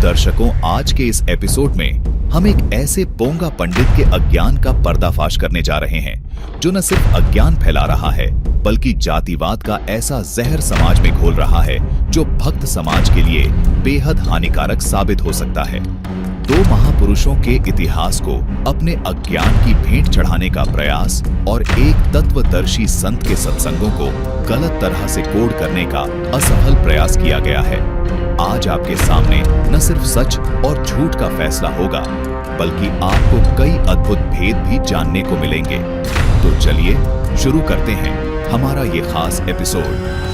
दर्शकों, आज के इस एपिसोड में हम एक ऐसे पोंगा पंडित के अज्ञान का पर्दाफाश करने जा रहे हैं जो न सिर्फ अज्ञान फैला रहा है बल्कि जातिवाद का ऐसा जहर समाज में घोल रहा है जो भक्त समाज के लिए बेहद हानिकारक साबित हो सकता है। दो महापुरुषों के इतिहास को अपने अज्ञान की भेंट चढ़ाने का प्रयास और एक तत्वदर्शी संत के सत्संगों को गलत तरह से कोड करने का असफल प्रयास किया गया है। आज आपके सामने न सिर्फ सच और झूठ का फैसला होगा बल्कि आपको कई अद्भुत भेद भी जानने को मिलेंगे। तो चलिए शुरू करते हैं हमारा ये खास एपिसोड।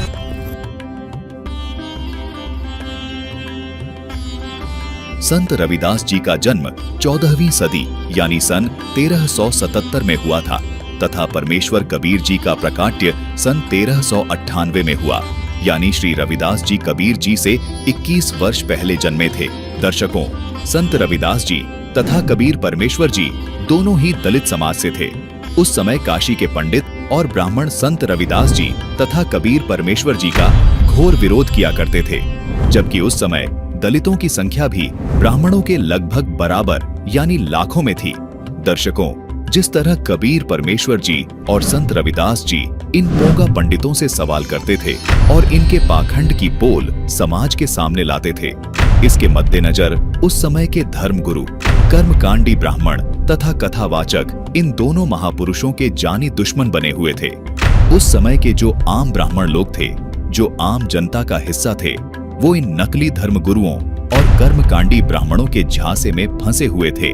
संत रविदास जी का जन्म 14वीं सदी यानी सन 1377 में हुआ था तथा परमेश्वर कबीर जी का प्रकाट्य सन 1398 में हुआ, यानी श्री रविदास जी कबीर जी से 21 वर्ष पहले जन्मे थे। दर्शकों, संत रविदास जी तथा कबीर परमेश्वर जी दोनों ही दलित समाज से थे। उस समय काशी के पंडित और ब्राह्मण संत रविदास जी तथा कबीर परमेश्वर जी का घोर विरोध किया करते थे, जबकि उस समय दलितों की संख्या भी ब्राह्मणों के लगभग बराबर यानी लाखों में थी। दर्शकों, जिस तरह कबीर परमेश्वर जी और संत रविदास जी इन पोंगा पंडितों से सवाल करते थे और इनके पाखंड की पोल समाज के सामने लाते थे, इसके मद्देनजर उस समय के धर्मगुरु, कर्मकांडी ब्राह्मण तथा कथावाचक इन दोनों महापुरुषों के जानी दुश्मन बने हुए थे। उस समय के जो आम ब्राह्मण लोग थे, जो आम जनता का हिस्सा थे, वो इन नकली धर्मगुरुओं और कर्मकांडी ब्राह्मणों के झांसे में फंसे हुए थे,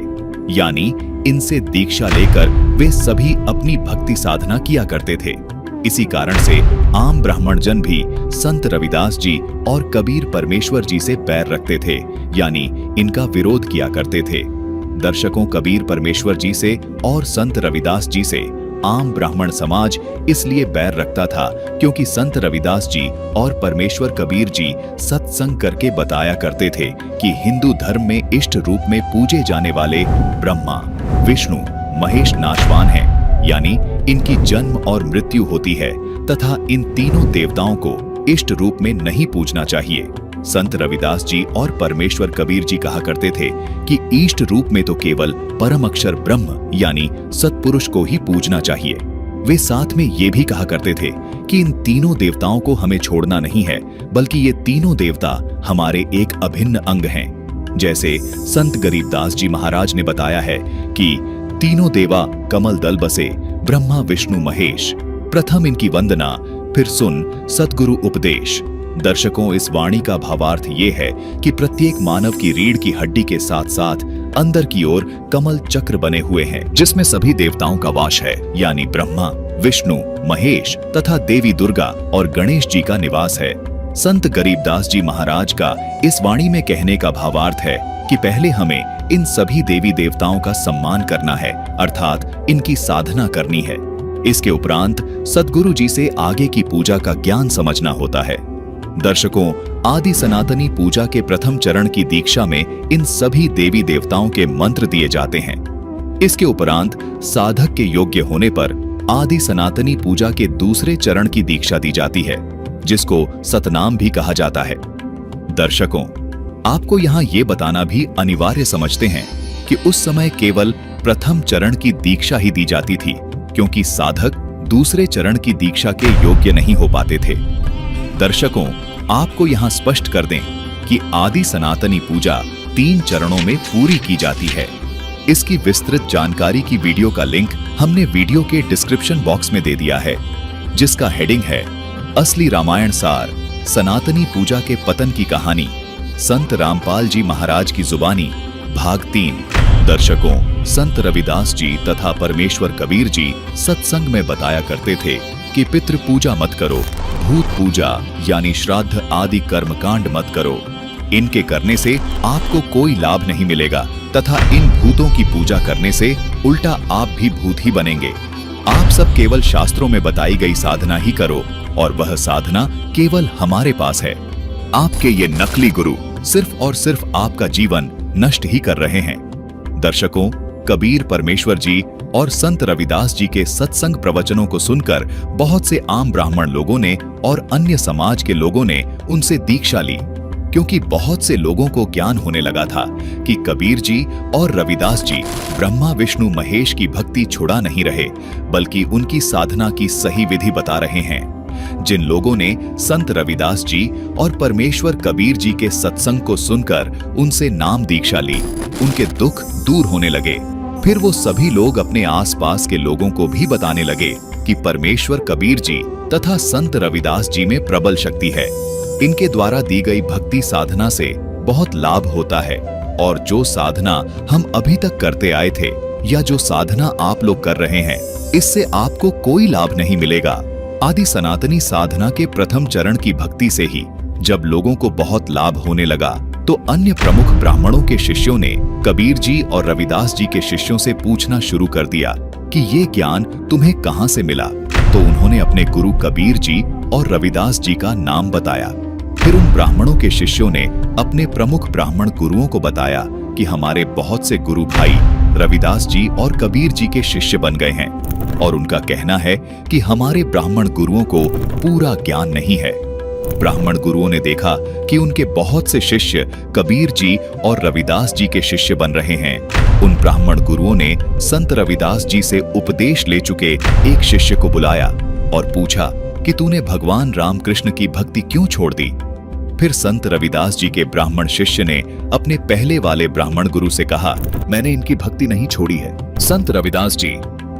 यानी इनसे दीक्षा लेकर वे सभी अपनी भक्ति साधना किया करते थे। इसी कारण से आम ब्राह्मण जन भी संत रविदास जी और कबीर परमेश्वर जी से पैर रखते थे, यानी इनका विरोध किया करते थे। दर्शकों, कबीर परमेश्वर जी से और संत रविदास जी से आम ब्राह्मण समाज इसलिए बैर रखता था क्योंकि संत रविदास जी और परमेश्वर कबीर जी सत्संग करके बताया करते थे कि हिंदू धर्म में इष्ट रूप में पूजे जाने वाले ब्रह्मा, विष्णु, महेश नाशवान हैं, यानी इनकी जन्म और मृत्यु होती है तथा इन तीनों देवताओं को इष्ट रूप में नहीं पूजना चाहिए। संत रविदास जी और परमेश्वर कबीर जी कहा करते थे कि इष्ट रूप में तो केवल परम अक्षर ब्रह्म यानी सत्पुरुष को ही पूजना चाहिए। वे साथ में ये भी कहा करते थे कि इन तीनों देवताओं को हमें छोड़ना नहीं है, बल्कि ये तीनों देवता हमारे एक अभिन्न अंग हैं। जैसे संत गरीबदास जी महाराज ने बताया है कि तीनों देवा कमल दल बसे, ब्रह्मा विष्णु महेश, प्रथम इनकी वंदना, फिर सुन सतगुरु उपदेश। दर्शकों, इस वाणी का भावार्थ ये है कि प्रत्येक मानव की रीढ़ की हड्डी के साथ साथ अंदर की ओर कमल चक्र बने हुए हैं जिसमें सभी देवताओं का वास है, यानी ब्रह्मा, विष्णु, महेश तथा देवी दुर्गा और गणेश जी का निवास है। संत गरीबदास जी महाराज का इस वाणी में कहने का भावार्थ है कि पहले हमें इन सभी देवी देवताओं का सम्मान करना है, अर्थात इनकी साधना करनी है। इसके उपरांत सद्गुरु जी से आगे की पूजा का ज्ञान समझना होता है। दर्शकों, आदि सनातनी पूजा के प्रथम चरण की दीक्षा में इन सभी देवी देवताओं के मंत्र दिए जाते हैं। इसके उपरांत साधक के योग्य होने पर आदि सनातनी पूजा के दूसरे चरण की दीक्षा दी जाती है, जिसको सतनाम भी कहा जाता है। दर्शकों, आपको यहाँ ये बताना भी अनिवार्य समझते हैं कि उस समय केवल प्रथम चरण की दीक्षा ही दी जाती थी, क्योंकि साधक दूसरे चरण की दीक्षा के योग्य नहीं हो पाते थे। दर्शकों, आपको यहाँ स्पष्ट कर दें कि आदि सनातनी पूजा 3 चरणों में पूरी की जाती है। इसकी विस्तृत जानकारी की वीडियो का लिंक हमने वीडियो के डिस्क्रिप्शन बॉक्स में दे दिया है, जिसका हेडिंग है असली रामायण सार, सनातनी पूजा के पतन की कहानी, संत रामपाल जी महाराज की जुबानी, भाग 3। दर्शकों, संत रविदास जी तथा परमेश्वर कबीर जी सत्संग में बताया करते थे कि पितृ पूजा मत करो, भूत पूजा यानी श्राद्ध आदि कर्मकांड मत करो। इनके करने से आपको कोई लाभ नहीं मिलेगा तथा इन भूतों की पूजा करने से उल्टा आप भी भूत ही बनेंगे। आप सब केवल शास्त्रों में बताई गई साधना ही करो और वह साधना केवल हमारे पास है। आपके ये नकली गुरु सिर्फ और सिर्फ आपका जीवन नष्ट ही कर रहे हैं। दर्शकों, कबीर परमेश्वर जी और संत रविदास जी के सत्संग प्रवचनों को सुनकर बहुत से आम ब्राह्मण लोगों ने और अन्य समाज के लोगों ने उनसे दीक्षा ली, क्योंकि बहुत से लोगों को ज्ञान होने लगा था कि कबीर जी और रविदास जी ब्रह्मा विष्णु महेश की भक्ति छुड़ा नहीं रहे, बल्कि उनकी साधना की सही विधि बता रहे हैं। जिन लोगों ने संत रविदास जी और परमेश्वर कबीर जी के सत्संग को सुनकर उनसे नाम दीक्षा ली, उनके दुख दूर होने लगे। फिर वो सभी लोग अपने आसपास के लोगों को भी बताने लगे कि परमेश्वर कबीर जी तथा संत रविदास जी में प्रबल शक्ति है। इनके द्वारा दी गई भक्ति साधना से बहुत लाभ होता है, और जो साधना हम अभी तक करते आए थे या जो साधना आप लोग कर रहे हैं, इससे आपको कोई लाभ नहीं मिलेगा। आदि सनातनी साधना के प्रथम चरण की भक्ति से ही जब लोगों को बहुत लाभ होने लगा, तो अन्य प्रमुख ब्राह्मणों के शिष्यों ने कबीर जी और रविदास जी के शिष्यों से पूछना शुरू कर दिया कि ये ज्ञान तुम्हें कहां से मिला। तो उन्होंने अपने गुरु कबीर जी और रविदास जी का नाम बताया। फिर उन ब्राह्मणों के शिष्यों ने अपने प्रमुख ब्राह्मण गुरुओं को बताया कि हमारे बहुत से गुरु भाई रविदास जी और कबीर जी के शिष्य बन गए हैं, और उनका कहना है कि हमारे ब्राह्मण गुरुओं को पूरा ज्ञान नहीं है। ब्राह्मण गुरुओं ने देखा कि उनके बहुत से शिष्य कबीर जी और रविदास जी के शिष्य बन रहे हैं। उन ब्राह्मण गुरुओं ने संत रविदास जी से उपदेश ले चुके एक शिष्य को बुलाया और पूछा कि तूने भगवान रामकृष्ण की भक्ति क्यों छोड़ दी। फिर संत रविदास जी के ब्राह्मण शिष्य ने अपने पहले वाले ब्राह्मण गुरु से कहा, मैंने इनकी भक्ति नहीं छोड़ी है। संत रविदास जी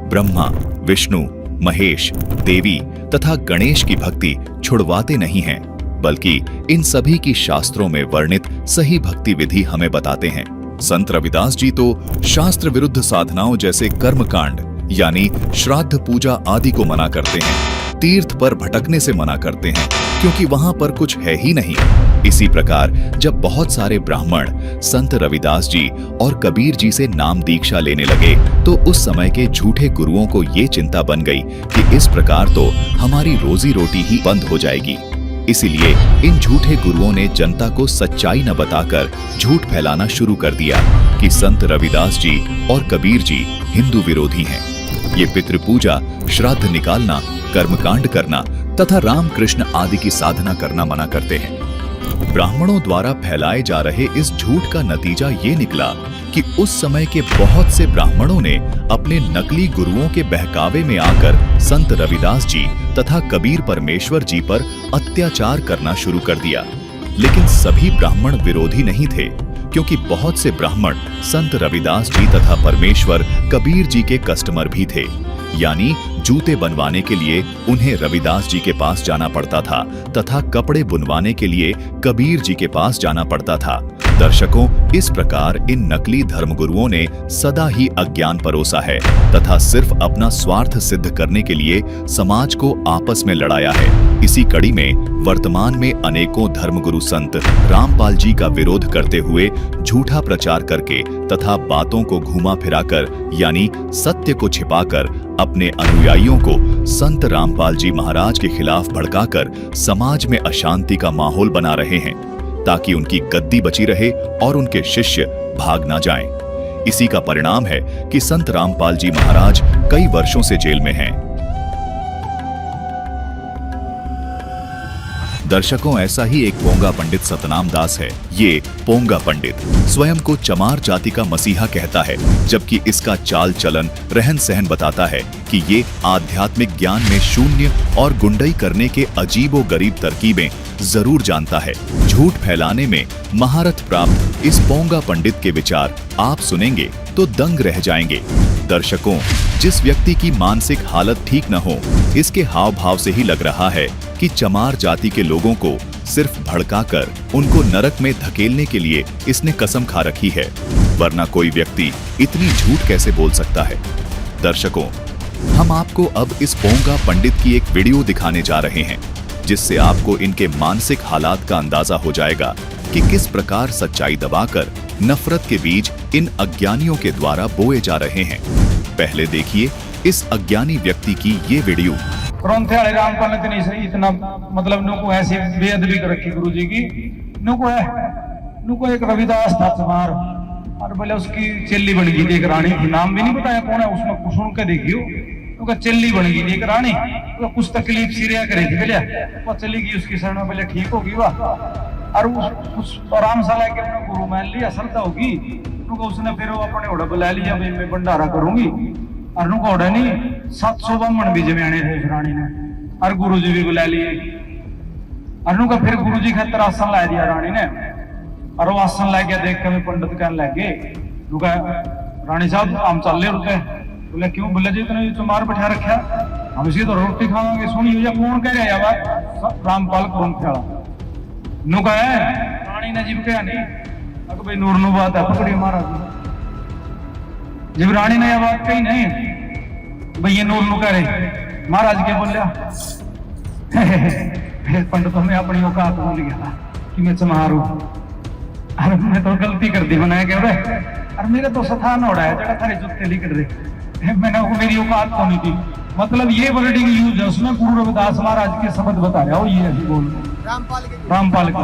ब्रह्मा विष्णु महेश देवी तथा गणेश की भक्ति छुड़वाते नहीं हैं, बल्कि इन सभी की शास्त्रों में वर्णित सही भक्ति विधि हमें बताते हैं। संत रविदास जी तो शास्त्र विरुद्ध साधनाओं जैसे कर्मकांड यानी श्राद्ध पूजा आदि को मना करते हैं, तीर्थ पर भटकने से मना करते हैं, क्योंकि वहां पर कुछ है ही नहीं। इसी प्रकार जब बहुत सारे ब्राह्मण संत रविदास जी और कबीर जी से नाम दीक्षा लेने लगे, तो उस समय के झूठे गुरुओं को ये चिंता बन गई कि इस प्रकार तो हमारी रोजी रोटी ही बंद हो जाएगी। इसीलिए इन झूठे गुरुओं ने जनता को सच्चाई न बताकर झूठ फैलाना शुरू कर दिया कि संत रविदास जी और कबीर जी हिंदू विरोधी हैं। ये पितृपूजा, श्राद्ध निकालना, कर्मकांड करना तथा रामकृष्ण आदि की साधना करना मना करते हैं। ब्राह्मणों द्वारा फैलाए जा रहे इस झूठ का नतीजा ये निकला कि उस समय के बहुत से ब्राह्मणों ने अपने नकली गुरुओं के बहकावे में आकर संत रविदास जी तथा कबीर परमेश्वर जी पर अत्याचार करना शुरू कर दिया। लेकिन सभी ब्राह्मण विरोधी नहीं थे, क्योंकि बहुत से ब्राह्मण संत रविदास जी तथा परमेश्वर कबीर जी के कस्टमर भी थे। यानी जूते बनवाने के लिए उन्हें रविदास जी के पास जाना पड़ता था तथा कपड़े बुनवाने के लिए कबीर जी के पास जाना पड़ता था। दर्शकों, इस प्रकार इन नकली धर्मगुरुओं ने सदा ही अज्ञान परोसा है तथा सिर्फ अपना स्वार्थ सिद्ध करने के लिए समाज को आपस में लड़ाया है। इसी कड़ी में वर्तमान में अनेकों धर्मगुरु संत रामपाल जी का विरोध करते हुए झूठा प्रचार करके तथा बातों को घुमा फिराकर यानी सत्य को छिपाकर अपने अनुयायियों को संत रामपाल जी महाराज के खिलाफ भड़काकर समाज में अशांति का माहौल बना रहे हैं, ताकि उनकी गद्दी बची रहे और उनके शिष्य भाग ना जाएं। इसी का परिणाम है कि संत रामपाल जी महाराज कई वर्षों से जेल में हैं। दर्शकों, ऐसा ही एक पोंगा पंडित सतनाम दास है। ये पोंगा पंडित स्वयं को चमार जाति का मसीहा कहता है, जबकि इसका चाल चलन रहन सहन बताता है कि ये आध्यात्मिक ज्ञान में शून्य और गुंडई करने के अजीबो गरीब तरकीबें जरूर जानता है। झूठ फैलाने में महारत प्राप्त इस पोंगा पंडित के विचार आप सुनेंगे तो दंग रह जाएंगे। दर्शकों, जिस व्यक्ति की मानसिक हालत ठीक न हो, इसके हाव भाव से ही लग रहा है कि चमार जाति के लोगों को सिर्फ भड़काकर उनको नरक में धकेलने के लिए इसने कसम खा रखी है, वरना कोई व्यक्ति इतनी झूठ कैसे बोल सकता है। दर्शकों, हम आपको अब इस पोंगा पंडित की एक वीडियो दिखाने जा रहे हैं, जिससे आपको इनके मानसिक हालात का अंदाजा हो जाएगा कि किस प्रकार सच्चाई दबाकर नफरत के बीज इन अज्ञानियों के द्वारा बोए जा रहे हैं। पहले देखिए इस अज्ञानी व्यक्ति की ये वीडियो। रामपाल ने नहीं सही इतना मतलब नुको ऐसी बेअदबी कर रखी गुरु जी की। नुको एक रविदास था चमार, और बोले उसकी चेल्ली बन गई एक रानी, नाम भी नहीं बताया कौन है, उसमें सुन के देखियो उनका चेल्ली बन गई एक रानी। तो कुछ तकलीफ सीरिया करेगी बोले वो चली गई उसकी शरण में, बोले ठीक होगी वाह। और उस आराम से लेके अपने गुरु मान लिया, श्रद्धा होगी नुका उसने फिर वो अपने ओढ़ बुला लिया, भाई मैं भंडारा करूंगी। और नुका ओढ़े नहीं 700 ब्राह्मण भी जमाने थे उस रानी ने, और गुरु जी भी बुला लिए। और नुका फिर गुरु जी खातर आसन ला दिया रानी ने, और वो आसन ला गया देख के मैं पंडित कहने लगे, नुका रानी साहब हम चल ले रुके। बोले क्यों? बोले जी इतने चमार बैठा रखा, हम इसी तो रोटी खावांगे। सुनिए या कौन कह रहा है बात? रामपाल कौन ख्याल नुका है रानी ने जीव क्या नहीं, अगर भाई नूर नु बात है पकड़ी महाराज। जब रानी ने यह बात कही नहीं भाई ये नूर नु कह रहे, महाराज के बोलिया पंडितों में अपनी औकात भूल गया कि मैं चमारू, अरे मैं तो गलती कर दी बनाया क्या रहे, अरे मेरा तो सथान हो रहा है जरा थारे जुत्ते लिख रहे, मैंने मेरी औकात तो नहीं थी। मतलब ये वर्डिंग यूज है उसमें, गुरु रविदास महाराज के शब्द बताया हो, ये ऐसी बोल रामपाल को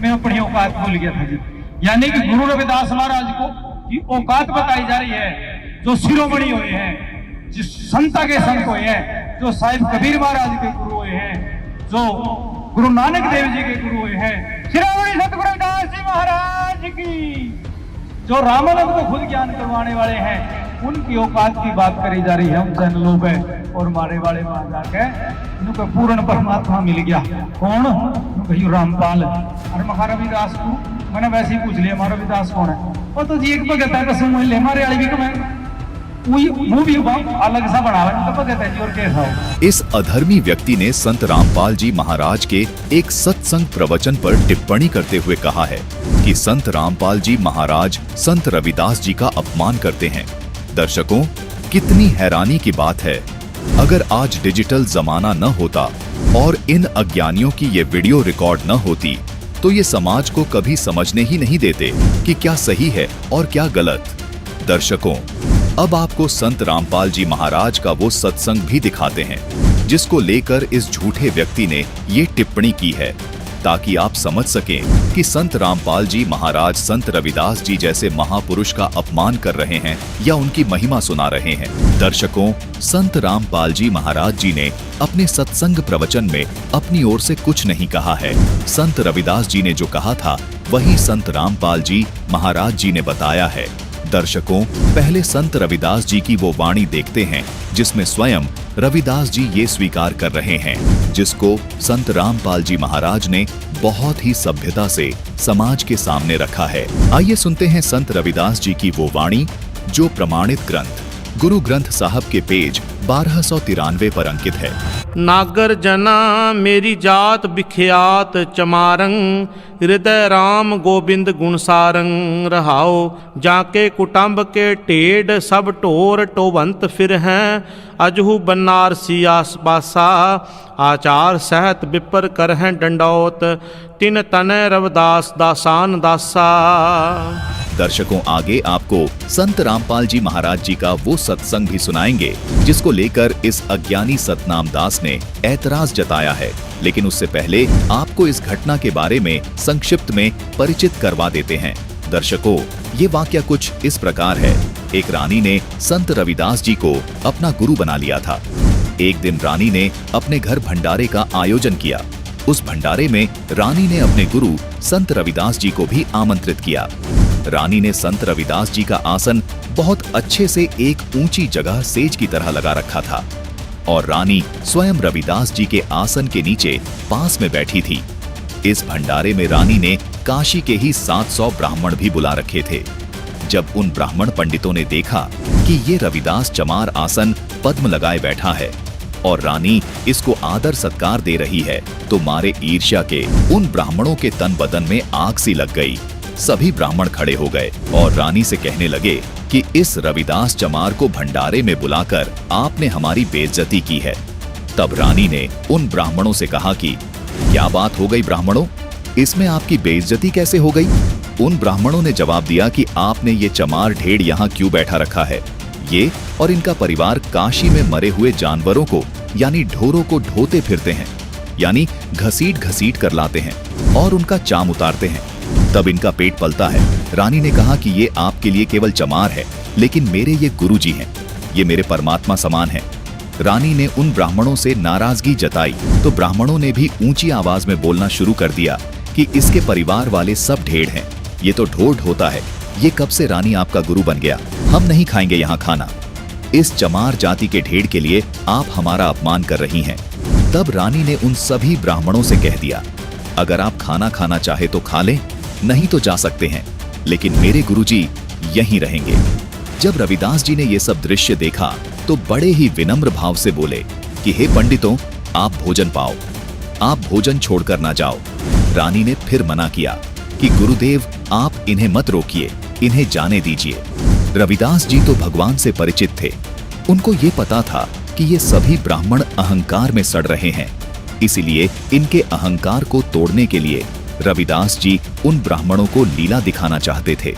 मैं अपनी औकात भूल गया था जी। यानी कि गुरु रविदास महाराज को की औकात बताई जा रही है, जो शिरोमणि हुए हैं, जिस संता के संत हुए हैं, जो साहिब कबीर महाराज के गुरु हुए हैं, जो गुरु नानक देव जी के गुरु हुए हैं, शिरोमणि सतगुरु रविदास जी महाराज की, जो रामानंद को खुद ज्ञान करवाने वाले हैं, उनकी औकात की बात करी जा रही है हम चैनलों पे। और मारे वाले वहां जाके उनको पूर्ण परमात्मा मिल गया। कौन? भाई रामपाल। अरे महाराज रविदास को मैंने वैसे ही पूछ लिया, महाराज रविदास कौन है? वो तो जी एक भगत है, कसम ले मारे वाली भी कमें वो भी अलग सा बनावा तो भगत है जी, और कैसा हो? इस अधर्मी व्यक्ति ने संत रामपाल जी महाराज के एक सत्संग प्रवचन पर टिप्पणी करते हुए कहा है कि संत रामपाल जी महाराज संत रविदास जी का अपमान करते हैं। दर्शकों, कितनी हैरानी की बात है, अगर आज डिजिटल जमाना न होता और इन अज्ञानियों की ये वीडियो रिकॉर्ड न होती तो ये समाज को कभी समझने ही नहीं देते कि क्या सही है और क्या गलत। दर्शकों, अब आपको संत रामपाल जी महाराज का वो सत्संग भी दिखाते हैं जिसको लेकर इस झूठे व्यक्ति ने ये टिप्पणी की है, ताकि आप समझ सकें कि संत रामपाल जी महाराज संत रविदास जी जैसे महापुरुष का अपमान कर रहे हैं या उनकी महिमा सुना रहे हैं। दर्शकों, संत रामपाल जी महाराज जी ने अपने सत्संग प्रवचन में अपनी ओर से कुछ नहीं कहा है। संत रविदास जी ने जो कहा था वही संत रामपाल जी महाराज जी ने बताया है। दर्शकों, पहले संत रविदास जी की वो वाणी देखते हैं जिसमें स्वयं रविदास जी ये स्वीकार कर रहे हैं, जिसको संत रामपाल जी महाराज ने बहुत ही सभ्यता से समाज के सामने रखा है। आइए सुनते हैं संत रविदास जी की वो वाणी जो प्रमाणित ग्रंथ गुरु ग्रंथ साहब के पेज 1293 पर अंकित है। नागर जना मेरी जात बिख्यात चमारंग, हृदय राम गोविंद गुणसारंग रहाओ, जाके कुटुंब के टेढ़ सब टोर टोवंत फिर हैं, अजहू बनारसी आस पासा, आचार सहत विपर कर हैं डंडौत, तिन तने रविदास दासान दासा। दर्शकों, आगे आपको संत रामपाल जी महाराज जी का वो सत्संग भी सुनाएंगे जिसको लेकर इस अज्ञानी सतनाम दास ने ऐतराज जताया है। लेकिन उससे पहले आपको इस घटना के बारे में संक्षिप्त में परिचित करवा देते हैं। दर्शकों, ये वाकया कुछ इस प्रकार है। एक रानी ने संत रविदास जी को अपना गुरु बना लिया था। एक दिन रानी ने अपने घर भंडारे का आयोजन किया। उस भंडारे में रानी ने अपने गुरु संत रविदास जी को भी आमंत्रित किया। रानी ने संत रविदास जी का आसन बहुत अच्छे से एक ऊंची जगह सेज की तरह लगा रखा था और रानी स्वयं रविदास जी के आसन के नीचे पास में बैठी थी। इस भंडारे में रानी ने काशी के ही 700 ब्राह्मण भी बुला रखे थे। जब उन ब्राह्मण पंडितों ने देखा कि ये रविदास चमार आसन पद्म लगाए बैठा है और रानी इसको आदर सत्कार दे रही है, तो मारे ईर्ष्या के उन ब्राह्मणों के तन बदन में आग सी लग गई। सभी ब्राह्मण खड़े हो गए और रानी से कहने लगे कि इस रविदास चमार को भंडारे में बुलाकर आपने हमारी बेइज्जती की है। तब रानी ने उन ब्राह्मणों से कहा कि क्या बात हो गई ब्राह्मणों, इसमें आपकी बेइज्जती कैसे हो गई? उन ब्राह्मणों ने जवाब दिया कि आपने ये चमार ढेड़ यहाँ क्यों बैठा रखा है? ये और इनका परिवार काशी में मरे हुए जानवरों को यानी ढोरों को ढोते फिरते हैं, यानी घसीट घसीट कर लाते हैं और उनका चाम उतारते हैं, तब इनका पेट पलता है। रानी ने कहा कि ये आपके लिए केवल चमार है, लेकिन मेरे ये गुरु जी हैं, ये मेरे परमात्मा समान हैं। रानी ने उन ब्राह्मणों से नाराजगी जताई तो ब्राह्मणों ने भी ऊंची आवाज में बोलना शुरू कर दिया कि इसके परिवार वाले सब ढेड़ हैं, ये तो ढोढ़ होता है, ये कब से रानी आपका गुरु बन गया, हम नहीं खाएंगे यहाँ खाना। इस चमार जाति के ढेड़ के लिए आप हमारा अपमान कर रही हैं। तब रानी ने उन सभी ब्राह्मणों से कह दिया, अगर आप खाना खाना चाहे तो खा लें, नहीं तो जा सकते हैं, लेकिन मेरे गुरुजी यहीं रहेंगे। जब रविदास जी ने ये सब दृश्य देखा तो बड़े ही विनम्र भाव से बोले कि हे पंडितों, आप भोजन पाओ, आप भोजन छोड़कर ना जाओ। रानी ने फिर मना किया कि गुरुदेव आप इन्हें मत रोकिए, इन्हें जाने दीजिए। रविदास जी तो भगवान से परिचित थे, उनको ये पता था कि ये सभी ब्राह्मण अहंकार में सड़ रहे हैं, इसीलिए इनके अहंकार को तोड़ने के लिए रविदास जी उन ब्राह्मणों को लीला दिखाना चाहते थे।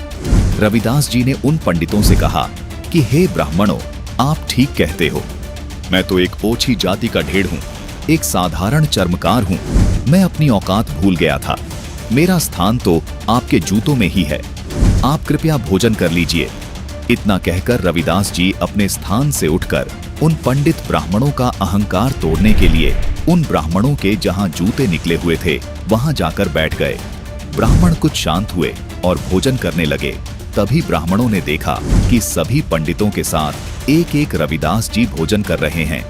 रविदास जी ने उन पंडितों से कहा कि हे ब्राह्मणों, आप ठीक कहते हो, मैं तो एक ओछी जाति का ढेड़ हूं, एक साधारण चर्मकार हूं, मैं अपनी औकात भूल गया था, मेरा स्थान तो आपके जूतों में ही है, आप कृपया भोजन कर लीजिए। इतना कहकर रविदास जी अपने स्थान से उठकर उन पंडित ब्राह्मणों का अहंकार तोड़ने के लिए उन ब्राह्मणों के जहां जूते निकले हुए थे वहां जाकर बैठ गए। ब्राह्मण कुछ शांत हुए और भोजन करने लगे। तभी ब्राह्मणों ने देखा कि सभी पंडितों के साथ एक एक रविदास जी भोजन कर रहे हैं,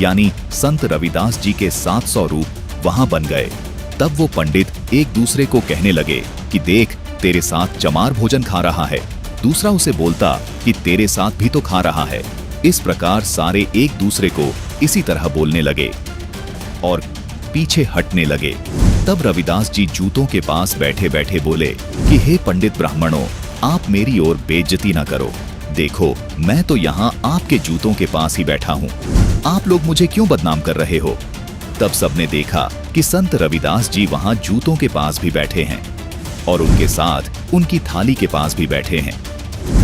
यानी संत रविदास जी के 700 रूप वहां बन गए। तब वो पंडित एक दूसरे को कहने लगे कि देख, तेरे साथ चमार भोजन खा रहा है, दूसरा उसे बोलता कि तेरे साथ भी तो खा रहा है। इस प्रकार सारे एक दूसरे को इसी तरह बोलने लगे और पीछे हटने लगे। तब रविदास जी जूतों के पास बैठे बैठे बोले कि हे पंडित ब्राह्मणों, आप मेरी ओर बेइज्जती ना करो, देखो मैं तो यहाँ आपके जूतों के पास ही बैठा हूँ, आप लोग मुझे क्यों बदनाम कर रहे हो। तब सबने देखा कि संत रविदास जी वहाँ जूतों के पास भी बैठे हैं और उनके साथ उनकी थाली के पास भी बैठे हैं।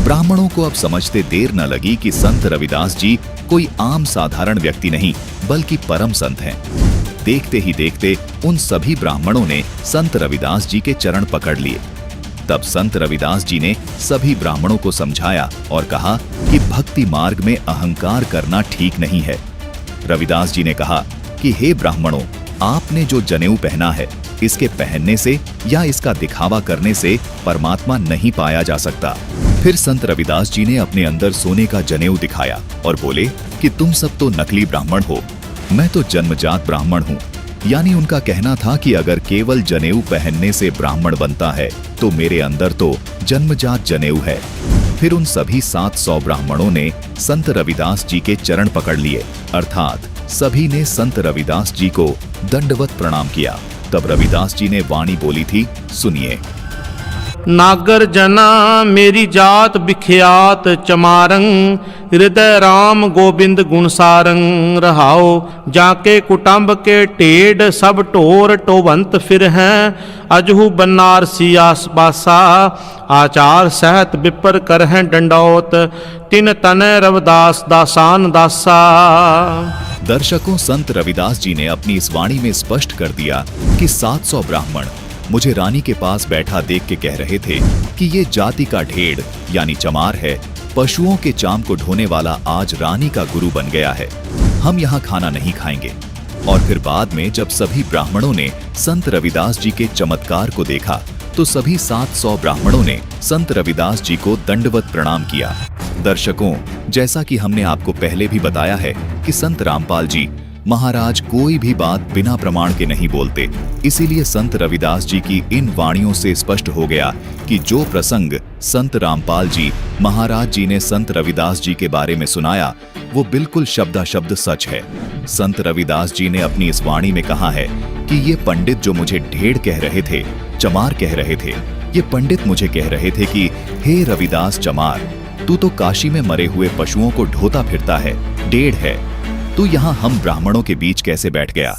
ब्राह्मणों को अब समझते देर न लगी कि संत रविदास जी कोई आम साधारण व्यक्ति नहीं बल्कि परम संत हैं। देखते ही देखते उन सभी ब्राह्मणों ने संत रविदास जी के चरण पकड़ लिए। तब संत रविदास जी ने सभी ब्राह्मणों को समझाया और कहा कि भक्ति मार्ग में अहंकार करना ठीक नहीं है। रविदास जी ने कहा कि हे ब्राह्मणों, आपने जो जनेऊ पहना है, इसके पहनने से या इसका दिखावा करने से परमात्मा नहीं पाया जा सकता। फिर संत रविदास जी ने अपने अंदर सोने का जनेऊ दिखाया और बोले कि तुम सब तो नकली ब्राह्मण हो, मैं तो जन्मजात ब्राह्मण हूँ। यानी उनका कहना था कि अगर केवल जनेऊ पहनने से ब्राह्मण बनता है तो मेरे अंदर तो जन्मजात जनेऊ है। फिर उन सभी 700 ब्राह्मणों ने संत रविदास जी के चरण पकड़ लिए, अर्थात सभी ने संत रविदास जी को दंडवत प्रणाम किया। तब रविदास जी ने वाणी बोली थी, सुनिए। नागर जना मेरी जात बिख्यात चमारंग, हृदय राम गोबिंद गुणसारंग रहाओ। जाके कुटुंब के टेढ़ सब टोर टोबंत फिर हैं, अजहू बनारसी आसपासा आचार सहत विपर कर हैं डंडौत, तिन तने रविदास दासान दासा। दर्शकों, संत रविदास जी ने अपनी इस वाणी में स्पष्ट कर दिया कि 700 ब्राह्मण मुझे रानी के पास बैठा देख के कह रहे थे कि ये जाति का ढेड़ यानी चमार है, पशुओं के चाम को ढोने वाला आज रानी का गुरु बन गया है, हम यहाँ खाना नहीं खाएंगे। और फिर बाद में जब सभी ब्राह्मणों ने संत रविदास जी के चमत्कार को देखा तो सभी 700 ब्राह्मणों ने संत रविदास जी को दंडवत प्रणाम किया। दर्शकों, जैसा कि हमने आपको पहले भी बताया है कि संत रामपाल जी महाराज कोई भी बात बिना प्रमाण के नहीं बोलते, इसीलिए संत रविदास जी की इन वाणियों से स्पष्ट हो गया कि जो प्रसंग संत रामपाल जी महाराज जी ने संत रविदास जी के बारे में सुनाया वो बिल्कुल शब्दाशब्द सच है। संत रविदास जी ने अपनी इस वाणी में कहा है कि ये पंडित जो मुझे ढेड़ कह रहे थे, चमार कह रहे थे, ये पंडित मुझे कह रहे थे कि हे रविदास चमार, तू तो काशी में मरे हुए पशुओं को ढोता फिरता है, डेढ़ है, तू यहाँ हम ब्राह्मणों के बीच कैसे बैठ गया।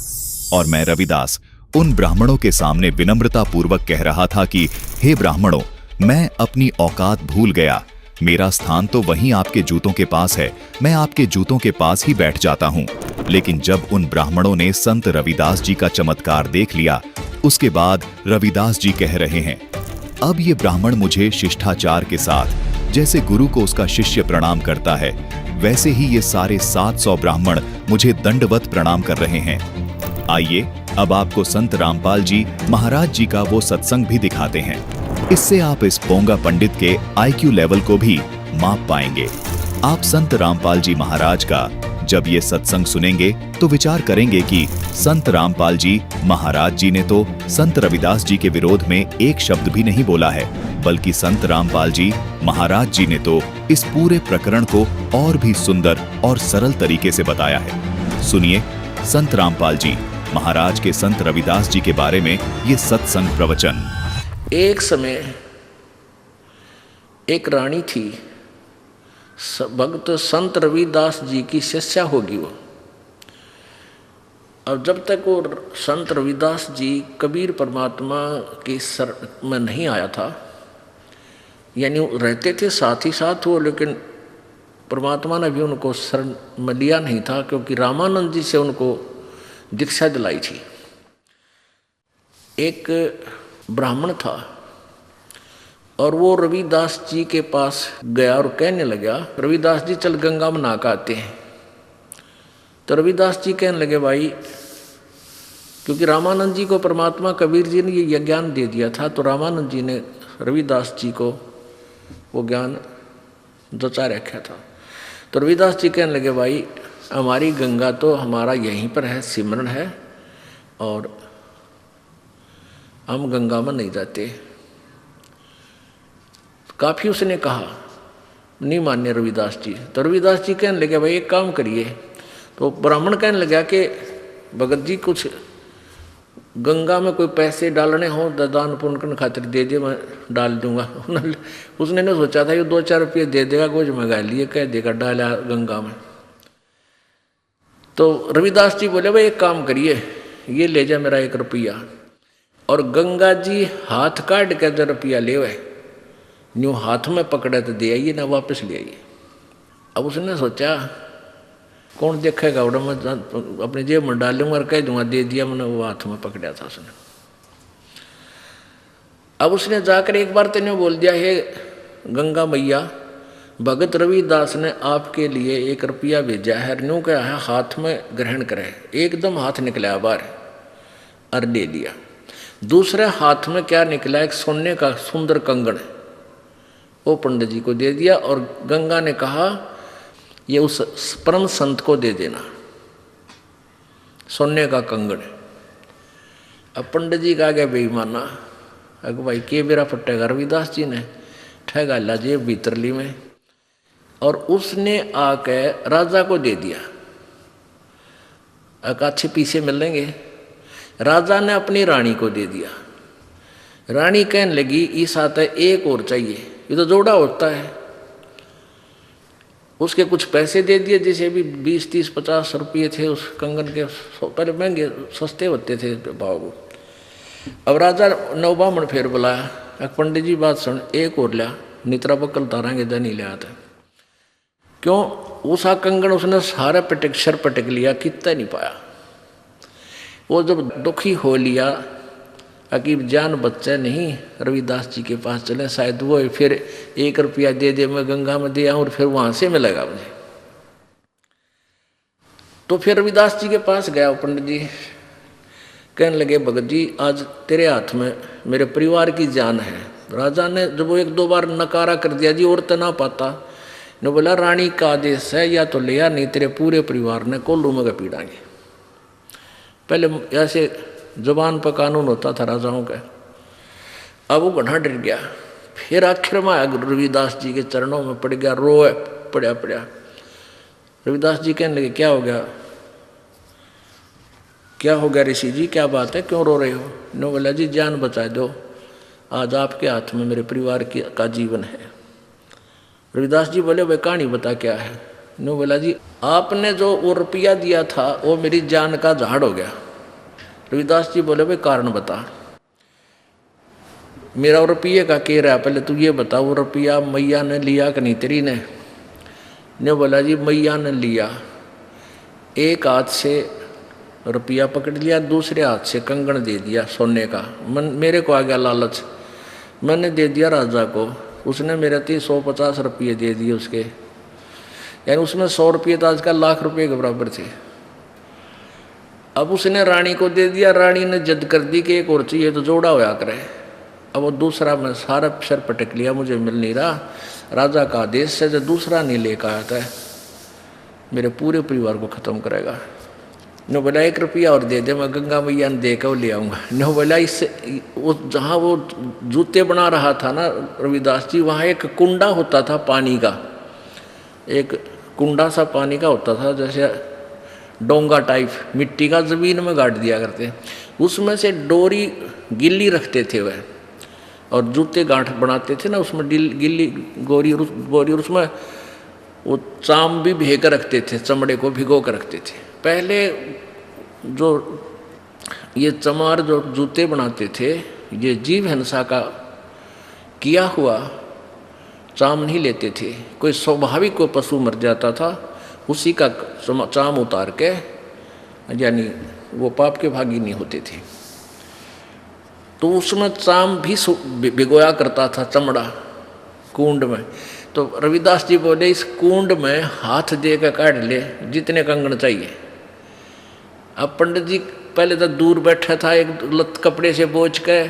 और मैं रविदास उन ब्राह्मणों के सामने विनम्रता पूर्वक कह रहा था कि हे ब्राह्मणों, मैं अपनी औकात भूल गया, मेरा स्थान तो वहीं आपके जूतों के पास है, मैं आपके जूतों के पास ही बैठ जाता हूँ। लेकिन जब उन ब्राह्मणों ने संत रविदास जी का चमत्कार देख लिया, उसके बाद रविदास जी कह रहे हैं, अब ये ब्राह्मण मुझे शिष्टाचार के साथ, जैसे गुरु को उसका शिष्य प्रणाम करता है, वैसे ही ये सारे 700 ब्राह्मण मुझे दंडवत प्रणाम कर रहे हैं। आइए अब आपको संत रामपाल जी महाराज जी का वो सत्संग भी दिखाते हैं। इससे आप इस पोंगा पंडित के IQ लेवल को भी माप पाएंगे। आप संत रामपाल जी महाराज का जब ये सत्संग सुनेंगे तो विचार करेंगे कि संत रामपाल जी महाराज जी ने तो संत रविदास जी के विरोध में एक शब्द भी नहीं बोला है, बल्कि संत रामपाल जी महाराज जी ने तो इस पूरे प्रकरण को और भी सुंदर और सरल तरीके से बताया है। सुनिए संत रामपाल जी महाराज के संत रविदास जी के बारे में ये सत्संग प्रवचन। एक समय एक रानी थी, भक्त संत रविदास जी की शिष्या होगी वो। अब जब तक वो संत रविदास जी कबीर परमात्मा के सर में नहीं आया था, यानी रहते थे साथ ही साथ वो, लेकिन परमात्मा ने भी उनको शरण में लिया नहीं था, क्योंकि रामानंद जी से उनको दीक्षा दिलाई थी। एक ब्राह्मण था और वो रविदास जी के पास गया और कहने लगा, रविदास जी चल गंगा में नहा आते हैं। तो रविदास जी कहने लगे, भाई क्योंकि रामानंद जी को परमात्मा कबीर जी ने ये ज्ञान दे दिया था, तो रामानंद जी ने रविदास जी को वो ज्ञान जचा रखा था। तो रविदास जी कहने लगे, भाई हमारी गंगा तो हमारा यहीं पर है, सिमरन है, और हम गंगा में नहीं जाते। काफ़ी उसने कहा, नहीं मान्य रविदास जी। तो रविदास जी कहने लगे, भाई एक काम करिए। तो ब्राह्मण कहने लगा कि भगत जी कुछ गंगा में कोई पैसे डालने हो दान पुण्य करने खातिर दे दे, मैं डाल दूंगा। उसने ने सोचा था ये 2-4 रुपये दे देगा, कुछ मंगा लिए, कह देगा डाला गंगा में। तो रविदास जी बोले, भाई एक काम करिए, ये ले जा मेरा 1 रुपया, और गंगा जी हाथ काट के जो रुपया ले हुए न्यू हाथ में पकड़े तो दे आइए, ना वापस ले आइए। अब उसने सोचा कौन देखेगा, उड़ा मैं अपने जेब में डालूंगा और कह दूंगा दे दिया, मैंने वो हाथ में पकड़ा था उसने। अब उसने जाकर एक बार तेने बोल दिया, हे गंगा मैया, भगत रविदास ने आपके लिए 1 रुपया भेजा है, न्यू क्या है हाथ में ग्रहण करे। एकदम हाथ निकला बाहर और दे दिया। दूसरे हाथ में क्या निकला, एक सोने का सुंदर कंगन, वो पंडित जी को दे दिया, और गंगा ने कहा ये उस परम संत को दे देना, सोने का कंगन। अब पंडित जी का गया बेईमाना, अगर भाई के बेरा फटेगा, रविदास जी ने ठगा ला जेब भीतरली में, और उसने आके राजा को दे दिया। अच्छे पीछे मिलेंगे। राजा ने अपनी रानी को दे दिया। रानी कहने लगी, इस आते एक और चाहिए, ये तो जोड़ा होता है। उसके कुछ पैसे दे दिए, जैसे भी 20, 30, 50 रुपये थे उस कंगन के, पहले महंगे सस्ते होते थे भाव। अब राजा नवबामण फिर बुलाया, पंडित जी बात सुन, एक और लिया, नित्रा बकल तारांगे दनी लिया था। क्यों? उसा कंगन उसने सारा पटक सर पटक लिया, कितना नहीं पाया। वो जब दुखी हो लिया, अकीब जान बच्चा नहीं, रविदास जी के पास चले, शायद वो फिर 1 रुपया दे दे, मैं गंगा में दे आऊँ और फिर वहाँ से मिलेगा मुझे। तो फिर रविदास जी के पास गया पंडित जी, कहने लगे, भगत जी आज तेरे हाथ में मेरे परिवार की जान है। राजा ने जब वो 1-2 बार नकारा कर दिया, जी और तो ना पाता, ने बोला रानी का आदेश है, या तो ले आ, नहीं तेरे पूरे परिवार ने कोल्लू में पीड़ाएंगे। पहले ऐसे जुबान पर कानून होता था राजाओं का। अब वो घना डर गया, फिर आखिर में रविदास जी के चरणों में पड़ गया, रोए पड़ा। रविदास जी कहने लगे, क्या हो गया, क्या हो गया ऋषि जी, क्या बात है, क्यों रो रहे हो? ने बोला, जी जान बचा दो, आज आपके हाथ में मेरे परिवार का जीवन है। रविदास जी बोले, भाई कहानी बता क्या है? ने बोला, जी आपने जो वो रुपया दिया था वो मेरी जान का झाड़ हो गया। रविदास जी बोले, भाई कारण बता। मेरा रुपये का कह रहा है, पहले तू ये बता, वो रुपया मैया ने लिया कि नहीं तेरी ने बोला, जी मैया ने लिया, एक हाथ से रुपया पकड़ लिया, दूसरे हाथ से कंगन दे दिया सोने का। मेरे को आ गया लालच, मैंने दे दिया राजा को, उसने मेरे 150 रुपये दे दिए उसके। यानी उसमें 100 रुपये तो आजकल लाख रुपये के बराबर थे। अब उसने रानी को दे दिया, रानी ने जिद कर दी कि एक और चाहिए तो जोड़ा होया करे। अब वो दूसरा मैं सारा सर पटक लिया, मुझे मिल नहीं रहा। राजा का आदेश से जो दूसरा नहीं लेकर आता है मेरे पूरे परिवार को ख़त्म करेगा। नो बोला 1 रुपया और दे दे, मैं गंगा मैया ने दे कर ले आऊँगा। नो बोला इससे वो जहाँ वो जूते बना रहा था ना रविदास जी, वहाँ एक कुंडा होता था पानी का, एक कुंडा सा पानी का होता था, जैसे डोंगा टाइप मिट्टी का ज़मीन में गाड़ दिया करते, उसमें से डोरी गिल्ली रखते थे वह, और जूते गांठ बनाते थे ना उसमें गिल्ली बोरी, उसमें वो चाम भी भे कर रखते थे, चमड़े को भिगो कर रखते थे। पहले जो ये चमार जो जूते बनाते थे ये जीव हिंसा का किया हुआ चाम नहीं लेते थे। कोई स्वाभाविक कोई पशु मर जाता था उसी का चाम उतार के, यानी वो पाप के भागी नहीं होते थे, तो उसमें चाम भी भिगोया करता था चमड़ा कुंड में। तो रविदास जी बोले इस कुंड में हाथ दे कर काट ले जितने कंगन चाहिए। अब पंडित जी पहले तो दूर बैठा था, एक लत कपड़े से बोझ के,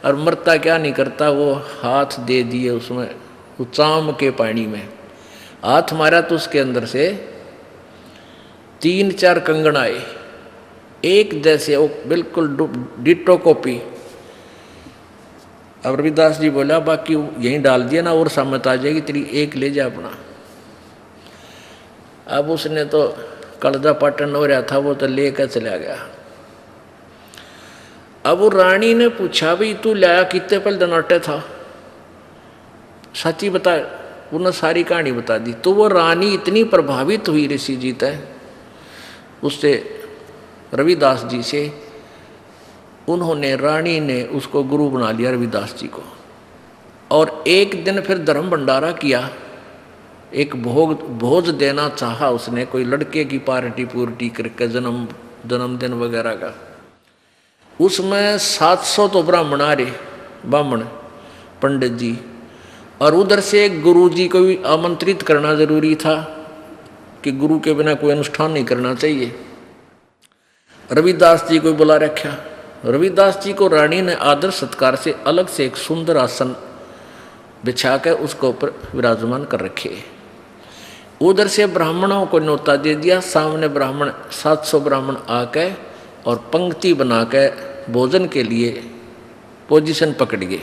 और मरता क्या नहीं करता, वो हाथ दे दिए उसमें, वो चाम के पानी में हाथ मारा तो उसके अंदर से 3-4 कंगन आए, एक जैसे, वो बिल्कुल डिटो कॉपी। अब रविदास जी बोला बाकी यहीं डाल दिया ना और सामत आ जाएगी तेरी, एक ले जा अपना। अब उसने तो कलजा पाटन हो रहा था, वो तो लेकर चला गया। अब वो रानी ने पूछा भाई तू लाया कितने पल दनाटे था, सच्ची बता, उन्होंने सारी कहानी बता दी। तो वो रानी इतनी प्रभावित हुई ऋषि जी तय उससे, रविदास जी से, उन्होंने रानी ने उसको गुरु बना लिया रविदास जी को। और एक दिन फिर धर्म भंडारा किया, एक भोज देना चाहा उसने, कोई लड़के की पार्टी पूर्टी करके जन्मदिन वगैरह का। उसमें 700 तो ब्राह्मण आ रहे, ब्राह्मण पंडित जी, और उधर से गुरु जी को भी आमंत्रित करना जरूरी था कि गुरु के बिना कोई अनुष्ठान नहीं करना चाहिए। रविदास जी को बुला रखा। रविदास जी को रानी ने आदर सत्कार से अलग से एक सुंदर आसन बिछा कर उसको ऊपर विराजमान कर रखे। उधर से ब्राह्मणों को न्योता दे दिया, सामने ब्राह्मण 700 ब्राह्मण आके और पंक्ति बना के भोजन के लिए पोजीशन पकड़ गए,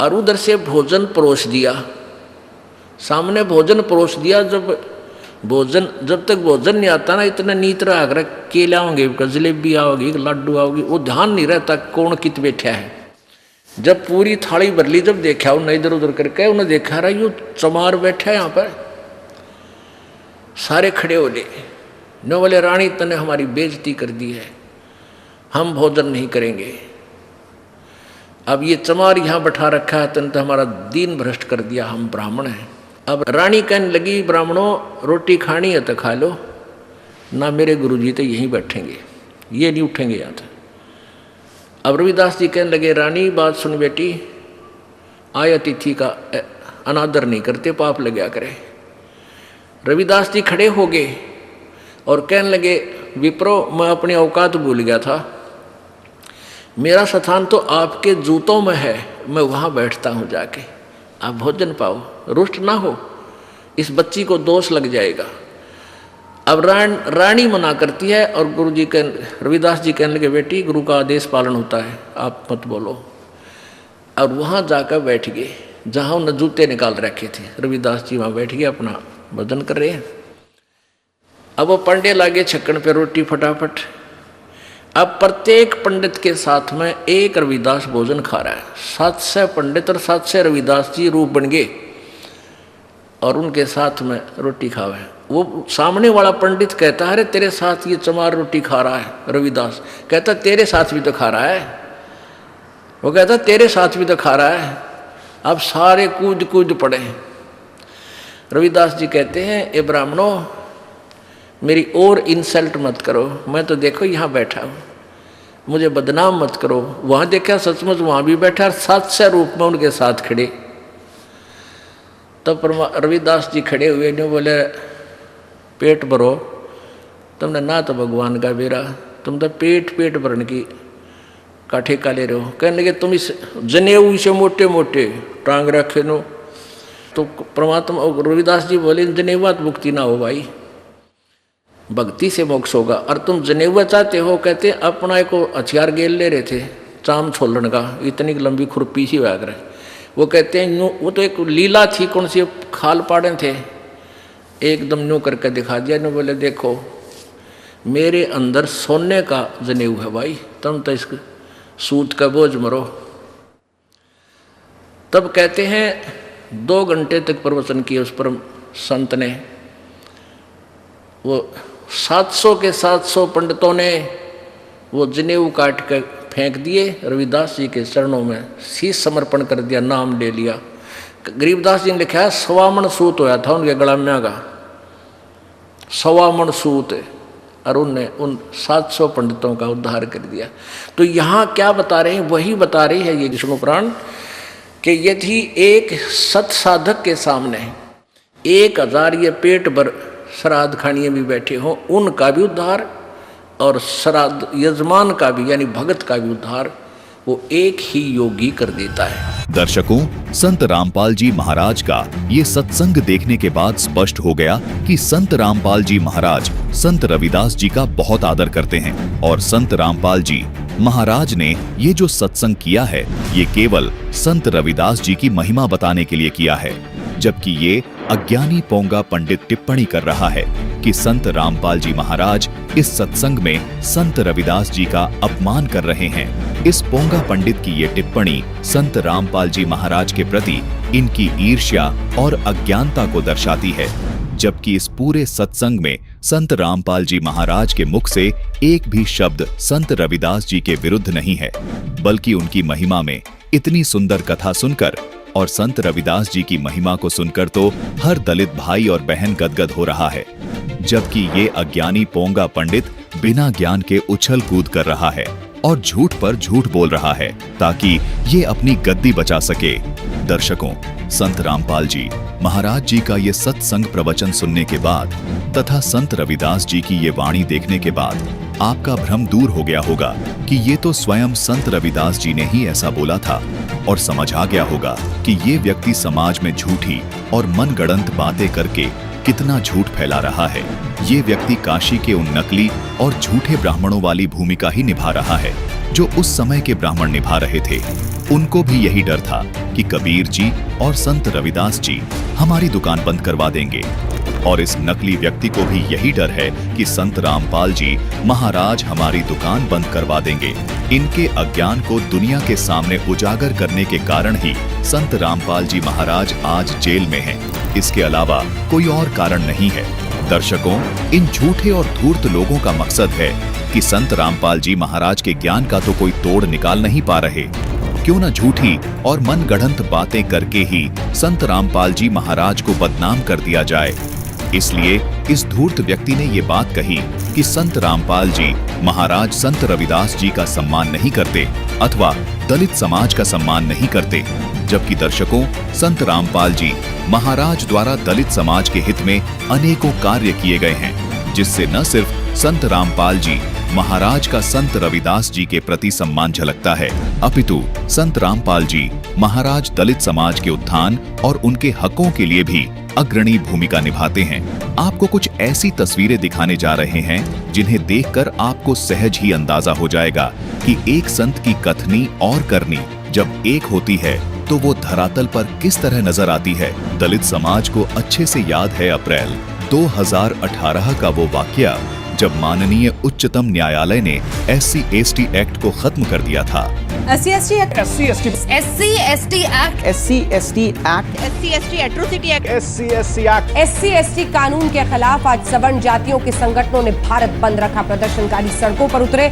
और उधर से भोजन परोस दिया, सामने भोजन परोस दिया। जब तक भोजन नहीं आता ना, इतना नीत रहा कर केला होंगे, जलेबी आओगी, लड्डू आओगी, वो ध्यान नहीं रहता कौन कित बैठा है। जब पूरी थाली भर ली, जब देखा उन्हें इधर उधर करके, उन्हें देखा रहा यू चमार बैठा है यहाँ पर, सारे खड़े हो ले। न बोले रानी तने हमारी बेइज्जती कर दी है, हम भोजन नहीं करेंगे। अब ये चमार यहाँ बैठा रखा है, तने तो हमारा दीन भ्रष्ट कर दिया, हम ब्राह्मण हैं। अब रानी कहने लगी ब्राह्मणों रोटी खानी है तो खा लो ना, मेरे गुरुजी तो यहीं बैठेंगे, ये नहीं उठेंगे यहाँ से। अब रविदास जी कहने लगे रानी बात सुन बेटी, आय अतिथि का अनादर नहीं करते, पाप लग गया करे। रविदास जी खड़े हो गए और कहने लगे विप्रो मैं अपनी औकात भूल गया था, मेरा स्थान तो आपके जूतों में है, मैं वहाँ बैठता हूँ जाके, आप भोजन पाओ, रुष्ट ना हो, इस बच्ची को दोष लग जाएगा। अब रानी मना करती है और गुरुजी के रविदास जी कहने लगे बेटी गुरु का आदेश पालन होता है, आप मत बोलो। और वहाँ जाकर बैठ गए जहाँ उन्हें जूते निकाल रखे थे। रविदास जी वहाँ बैठ गए, अपना भोजन कर रहे हैं। अब वो पंडे लागे छक्कन पे रोटी फटाफट। अब प्रत्येक पंडित के साथ में एक रविदास भोजन खा रहा है। 700 पंडित और 700 रविदास जी रूप बन गए और उनके साथ में रोटी खावे। वो सामने वाला पंडित कहता है अरे तेरे साथ ये चमार रोटी खा रहा है। रविदास कहता तेरे साथ भी तो खा रहा है। वो कहता तेरे साथ भी तो खा रहा है। अब सारे कूद कूद पड़े। रविदास जी कहते हैं ए ब्राह्मणों मेरी और इंसल्ट मत करो, मैं तो देखो यहाँ बैठा हूँ, मुझे बदनाम मत करो। वहाँ देखा सचमुच वहाँ भी बैठा और 700 रूप में उनके साथ खड़े। तब रविदास जी खड़े हुए ने बोले, पेट भरो, तुमने ना तो भगवान का बेरा, तुम तो पेट भरने की का ठेका ले रहे हो। कहने लगे तुम इस जनेऊ से मोटे मोटे टांग रखे नो। तो परमात्मा रविदास जी बोले, जनेवा तो मुक्ति ना हो भाई, भक्ति से मोक्ष होगा। और तुम जनेवा चाहते हो, कहते अपना एक हथियार गेल ले रहे थे चाम छोलन का, इतनी लंबी खुरपी सी वाग रहे। वो कहते हैं वो तो एक लीला थी, कौन सी खाल पाड़े थे, एकदम न्यू करके दिखा दिया। ने बोले देखो मेरे अंदर सोने का जनेऊ है भाई, तुम तो इस सूत का बोझ मरो। तब कहते हैं 2 घंटे तक प्रवचन किए उस परम संत ने। वो 700 के 700 पंडितों ने वो जनेऊ काट कर फेंक दिए, रविदास जी के चरणों में शीश समर्पण कर दिया, नाम ले लिया। गरीबदास जी ने लिखा है 1.25 मन सूत होया था उनके गला में का, 1.25 मन सूत, और उनने उन 700 पंडितों का उद्धार कर दिया। तो यहाँ क्या बता रहे हैं, वही बता रही है ये विष्णु पुराण कि यदि एक सत साधक के सामने 1000 ये पेट भर श्राद्ध खानिए भी बैठे हों, उनका भी उद्धार और श्राद्ध यजमान का भी यानी भगत का भी उद्धार वो एक ही योगी कर देता है। दर्शकों, संत रामपाल जी महाराज का ये सत्संग देखने के बाद स्पष्ट हो गया कि संत रामपाल जी महाराज संत रविदास जी का बहुत आदर करते हैं और संत रामपाल जी महाराज ने ये जो सत्संग किया है ये केवल संत रविदास जी की महिमा बताने के लिए किया है, जबकि ये अज्ञानी पोंगा पंडित टिप्पणी कर रहा है कि संत रामपाल जी महाराज इस सत्संग में संत रविदास जी का अपमान कर रहे हैं। इस पोंगा पंडित की ये टिप्पणी संत रामपाल जी महाराज के प्रति इनकी ईर्ष्या और अज्ञानता को दर्शाती है, जबकि इस पूरे सत्संग में संत रामपाल जी महाराज के मुख से एक भी शब्द संत रविदास जी के विरुद्ध नहीं है, बल्कि उनकी महिमा में इतनी सुंदर कथा सुनकर और संत रविदास जी की महिमा को सुनकर तो हर दलित भाई और बहन गदगद हो रहा है, जबकि ये अज्ञानी पोंगा पंडित बिना ज्ञान के उछल कूद कर रहा है और झूठ पर झूठ बोल रहा है ताकि ये अपनी गद्दी बचा सके। दर्शकों, संत रामपाल जी महाराज जी का ये सत्संग प्रवचन सुनने के बाद तथा संत रविदास जी की ये वाणी देखने के बाद आपका भ्रम दूर हो गया होगा कि ये तो स्वयं संत रविदास जी ने ही ऐसा बोला था और समझ आ गया होगा कि ये व्यक्ति समाज में झूठी और मनगढ़ंत बातें करके कितना झूठ फैला रहा है। ये व्यक्ति काशी के उन नकली और झूठे ब्राह्मणों वाली भूमिका ही निभा रहा है जो उस समय के ब्राह्मण निभा रहे थे। उनको भी यही डर था कि कबीर जी और संत रविदास जी हमारी दुकान बंद करवा देंगे, और इस नकली व्यक्ति को भी यही डर है कि संत रामपाल जी महाराज हमारी दुकान बंद करवा देंगे। इनके अज्ञान को दुनिया के सामने उजागर करने के कारण ही संत रामपाल जी महाराज आज जेल में हैं। इसके अलावा कोई और कारण नहीं है। दर्शकों, इन झूठे और धूर्त लोगों का मकसद है कि संत रामपाल जी महाराज के ज्ञान का तो कोई तोड़ निकाल नहीं पा रहे, क्यों न झूठी और मनगढ़ंत बातें करके ही संत रामपाल जी महाराज को बदनाम कर दिया जाए। इसलिए इस धूर्त व्यक्ति ने ये बात कही कि संत रामपाल जी महाराज संत रविदास जी का सम्मान नहीं करते अथवा दलित समाज का सम्मान नहीं करते, जबकि दर्शकों, संत रामपाल जी महाराज द्वारा दलित समाज के हित में अनेकों कार्य किए गए हैं, जिससे न सिर्फ संत रामपाल जी महाराज का संत रविदास जी के प्रति सम्मान झलकता है, अपितु संत रामपाल जी महाराज दलित समाज के उत्थान और उनके हकों के लिए भी अग्रणी भूमिका निभाते हैं। आपको कुछ ऐसी तस्वीरें दिखाने जा रहे हैं जिन्हें देखकर आपको सहज ही अंदाजा हो जाएगा कि एक संत की कथनी और करनी जब एक होती है तो वो धरातल पर किस तरह नजर आती है। दलित समाज को अच्छे से याद है अप्रैल 2018 का वो वाकया जब माननीय उच्चतम न्यायालय ने SC/ST एक्ट को खत्म कर दिया था। SC/ST act, SC/ST act, SC/ST act, SC/ST atrocity act, SC/ST act, SC/ST कानून के खिलाफ आज सवर्ण जातियों के संगठनों ने भारत बंद रखा। प्रदर्शनकारी सड़कों पर उतरे,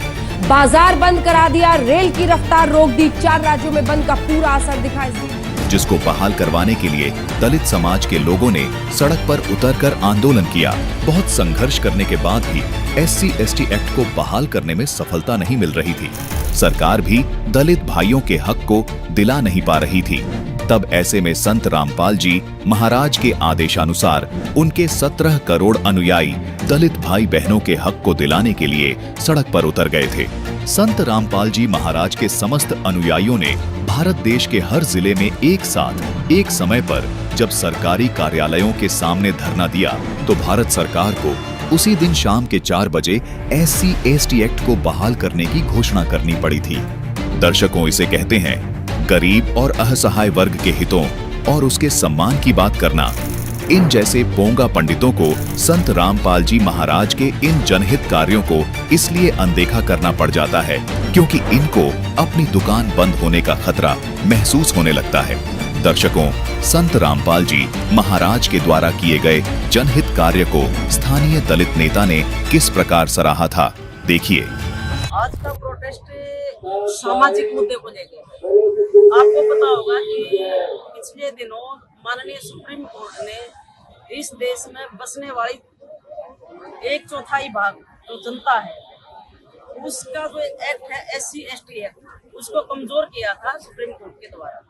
बाजार बंद करा दिया, रेल की रफ्तार रोक दी। 4 राज्यों में बंद का पूरा असर दिखाई दिया, जिसको बहाल करवाने के लिए दलित समाज के लोगों ने सड़क पर उतरकर आंदोलन किया। बहुत संघर्ष करने के बाद भी SC/ST एक्ट को बहाल करने में सफलता नहीं मिल रही थी। सरकार भी दलित भाइयों के हक को दिला नहीं पा रही थी। तब ऐसे में संत रामपाल जी महाराज के आदेशानुसार उनके 17 करोड़ अनुयायी दलित भाई बहनों के हक को दिलाने के लिए सड़क पर उतर गए थे। संत रामपाल जी महाराज के समस्त अनुयायियों ने भारत देश के हर जिले में एक साथ एक समय पर जब सरकारी कार्यालयों के सामने धरना दिया तो भारत सरकार को उसी दिन शाम के 4 बजे SC/ST एक्ट को बहाल करने की घोषणा करनी पड़ी थी। दर्शकों, इसे कहते हैं गरीब और असहाय वर्ग के हितों और उसके सम्मान की बात करना। इन जैसे पोंगा पंडितों को संत रामपाल जी महाराज के इन जनहित कार्यों को इसलिए अनदेखा करना पड़ जाता है क्योंकि इनको अपनी दुकान बंद होने का खतरा महसूस होने लगता है। दर्शकों, संत रामपाल जी महाराज के द्वारा किए गए जनहित कार्य को स्थानीय दलित नेता ने किस प्रकार सराहा था, देखिए। आज का प्रोटेस्ट सामाजिक मुद्दे को लेकर आपको पता होगा कि पिछले दिनों माननीय सुप्रीम कोर्ट ने इस देश में बसने वाली 1/4 भाग जो जनता है उसका जो एक्ट है SC/ST एक्ट उसको कमजोर किया था सुप्रीम कोर्ट के द्वारा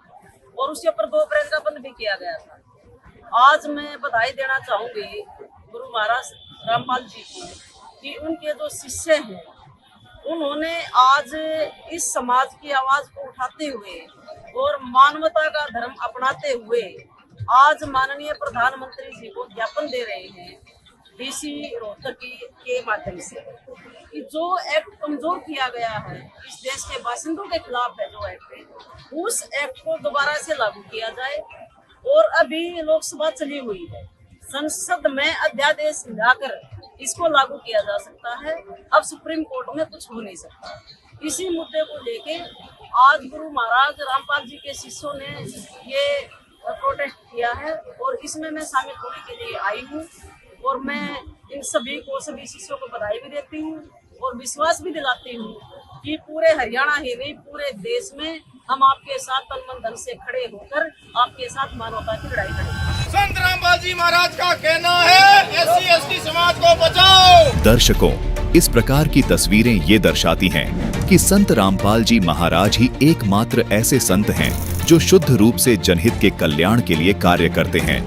और उसके ऊपर 2 अप्रैल का बंद भी किया गया था। आज मैं बधाई देना चाहूंगी गुरु महाराज रामपाल जी को कि उनके जो शिष्य हैं उन्होंने आज इस समाज की आवाज को उठाते हुए और मानवता का धर्म अपनाते हुए आज माननीय प्रधानमंत्री जी को ज्ञापन दे रहे हैं DC रोहतक के माध्यम से कि जो एक्ट कमजोर किया गया है इस देश के बासिंदों के खिलाफ है, जो एक्ट उस एक्ट को दोबारा से लागू किया जाए। और अभी लोकसभा चली हुई है, संसद में अध्यादेश लाकर इसको लागू किया जा सकता है। अब सुप्रीम कोर्ट में कुछ हो नहीं सकता। इसी मुद्दे को लेके आज गुरु महाराज रामपाल जी के शिष्यों ने ये प्रोटेस्ट किया है और इसमें मैं शामिल होने के लिए आई हूँ और मैं इन सभी शिष्यों को बधाई भी देती हूँ और विश्वास भी दिलाती हूँ कि पूरे हरियाणा ही नहीं पूरे देश में हम आपके साथ तन मन धन से खड़े होकर आपके साथ मानवता की लड़ाई लड़ेंगे। संत रामपाल जी महाराज का कहना है SC/ST समाज को बचाओ। दर्शकों, इस प्रकार की तस्वीरें ये दर्शाती हैं कि संत रामपाल जी महाराज ही एकमात्र ऐसे संत हैं जो शुद्ध रूप से जनहित के कल्याण के लिए कार्य करते हैं।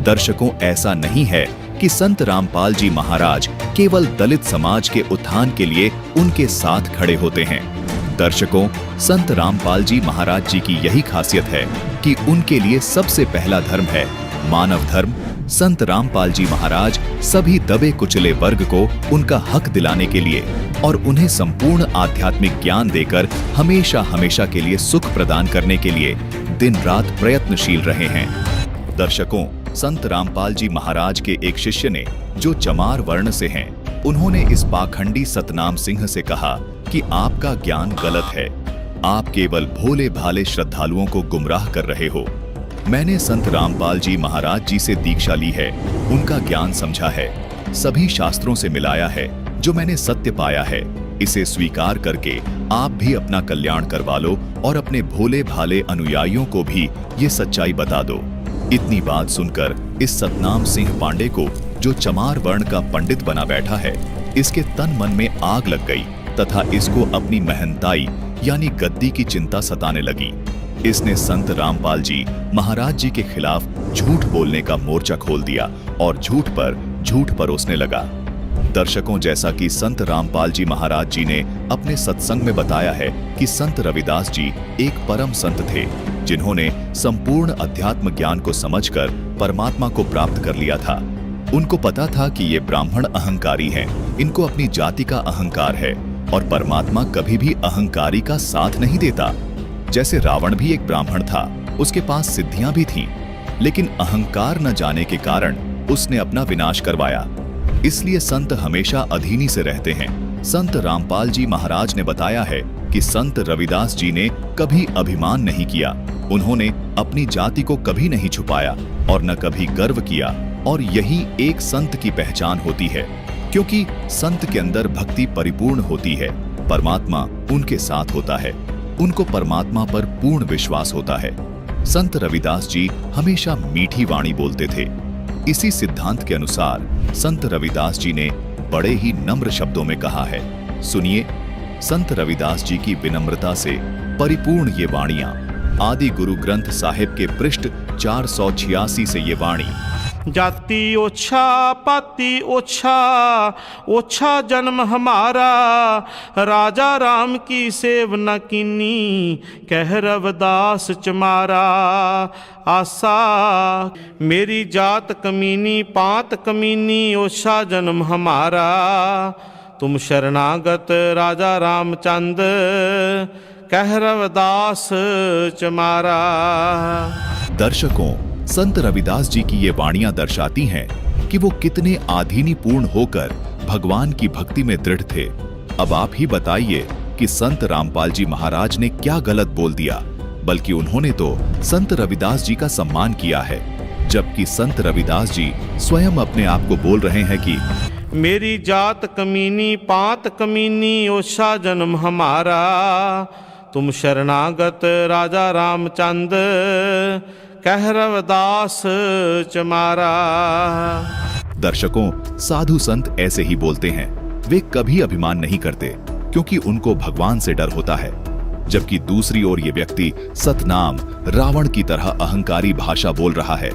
दर्शकों, ऐसा नहीं है कि संत रामपाल जी महाराज केवल दलित समाज के उत्थान के लिए उनके साथ खड़े होते हैं। दर्शकों, संत रामपाल जी महाराज जी की यही खासियत है कि उनके लिए सबसे पहला धर्म है मानव धर्म। संत रामपाल जी महाराज सभी दबे कुचले वर्ग को उनका हक दिलाने के लिए और उन्हें संपूर्ण आध्यात्मिक ज्ञान देकर हमेशा हमेशा के लिए सुख प्रदान करने के लिए दिन रात प्रयत्नशील रहे हैं। दर्शकों, संत रामपाल जी महाराज के एक शिष्य ने जो चमार वर्ण से हैं, उन्होंने इस पाखंडी सतनाम सिंह से कहा कि आपका ज्ञान गलत है, आप केवल भोले भाले श्रद्धालुओं को गुमराह कर रहे हो। मैंने संत रामपाल जी महाराज जी से दीक्षा ली है, उनका ज्ञान समझा है, सभी शास्त्रों से मिलाया है, जो मैंने सत्य पाया है इसे स्वीकार करके आप भी अपना कल्याण करवा लो और अपने भोले भाले अनुयायियों को भी ये सच्चाई बता दो। इतनी बात सुनकर इस सतनाम सिंह पांडे को, जो चमार वर्ण का पंडित बना बैठा है, इसके तन मन में आग लग गई तथा इसको अपनी महंताई यानी गद्दी की चिंता सताने लगी। इसने संत रामपाल जी महाराज जी के खिलाफ झूठ बोलने का मोर्चा खोल दिया और झूठ पर झूठ परोसने लगा। दर्शकों, जैसा कि संत रामपाल जी महाराज जी ने अपने सत्संग में बताया है कि संत रविदास जी एक परम संत थे, जिन्होंने संपूर्ण अध्यात्म ज्ञान को समझकर परमात्मा को प्राप्त कर लिया था। उनको पता था कि ये ब्राह्मण अहंकारी हैं, इनको अपनी जाति का अहंकार है और परमात्मा कभी भी अहंकारी का साथ नहीं देता। जैसे रावण भी एक ब्राह्मण था, उसके पास सिद्धियां भी थीं, लेकिन अहंकार न जाने के कारण उसने अपना विनाश करवाया। इसलिए संत हमेशा अधीनी से रहते हैं। संत रामपाल जी महाराज ने बताया है कि संत रविदास जी ने कभी अभिमान नहीं किया, उन्होंने अपनी जाति को कभी नहीं छुपाया और न कभी गर्व किया, और यही एक संत की पहचान होती है, क्योंकि संत के अंदर भक्ति परिपूर्ण होती है, परमात्मा उनके साथ होता है, उनको परमात्मा पर पूर्ण विश्वास होता है। संत रविदास जी हमेशा मीठी वाणी बोलते थे। इसी सिद्धांत के अनुसार संत रविदास जी ने बड़े ही नम्र शब्दों में कहा है। सुनिए संत रविदास जी की विनम्रता से परिपूर्ण ये वाणियां। आदि गुरु ग्रंथ साहिब के पृष्ठ 486 से ये वाणी। जाति ओछा पाति ओछा, ओछा जन्म हमारा, राजा राम की सेव न कीनी, कह रविदास चमारा। आसा मेरी जात कमीनी, पात कमीनी, ओछा जन्म हमारा, तुम शरणागत राजा रामचंद, कह रविदास चमारा। दर्शकों, संत रविदास जी की ये वाणियां दर्शाती हैं कि वो कितने आधीनी पूर्ण होकर भगवान की भक्ति में दृढ़ थे। अब आप ही बताइए कि संत रामपाल जी महाराज ने क्या गलत बोल दिया, बल्कि उन्होंने तो संत रविदास जी का सम्मान किया है, जबकि संत रविदास जी स्वयं अपने आप को बोल रहे हैं कि मेरी जात कमीनी, पात कमीनी, ओछा जन्म हमारा, तुम शरणागत राजा रामचंद, कह रविदास चमारा। दर्शकों, साधु संत ऐसे ही बोलते हैं। वे कभी अभिमान नहीं करते, क्योंकि उनको भगवान से डर होता है। जबकि दूसरी ओर ये व्यक्ति सतनाम रावण की तरह अहंकारी भाषा बोल रहा है।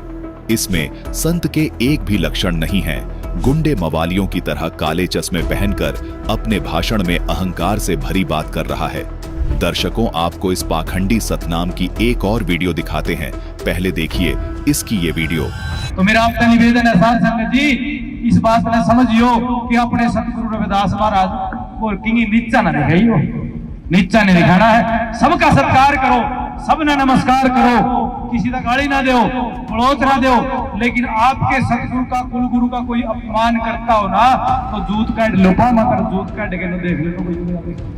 इसमें संत के एक भी लक्षण नहीं है। गुंडे मवालियों की तरह काले चश्मे पहनकर अपने भाषण में अहंकार से भरी बात कर रहा है। दर्शकों, आपको इस पाखंडी सतनाम की एक और वीडियो दिखाते हैं। पहले देखिए इसकी ये वीडियो। तो मेरा आपका निवेदन है साध संगत जी, इस बात में समझियो कि अपने सतगुरु रविदास महाराज को किंगी नीचा ना दिखाइयो, नीचा नहीं दिखाना है। सबका सत्कार करो, सबने नमस्कार करो, किसी का गाली ना दो, पड़ोस ना दो, लेकिन आपके सतगुरु का कुलगुरु का कोई अपमान करता हो ना, तो जूत काट लो, मगर जूत काट के ना देख ले तो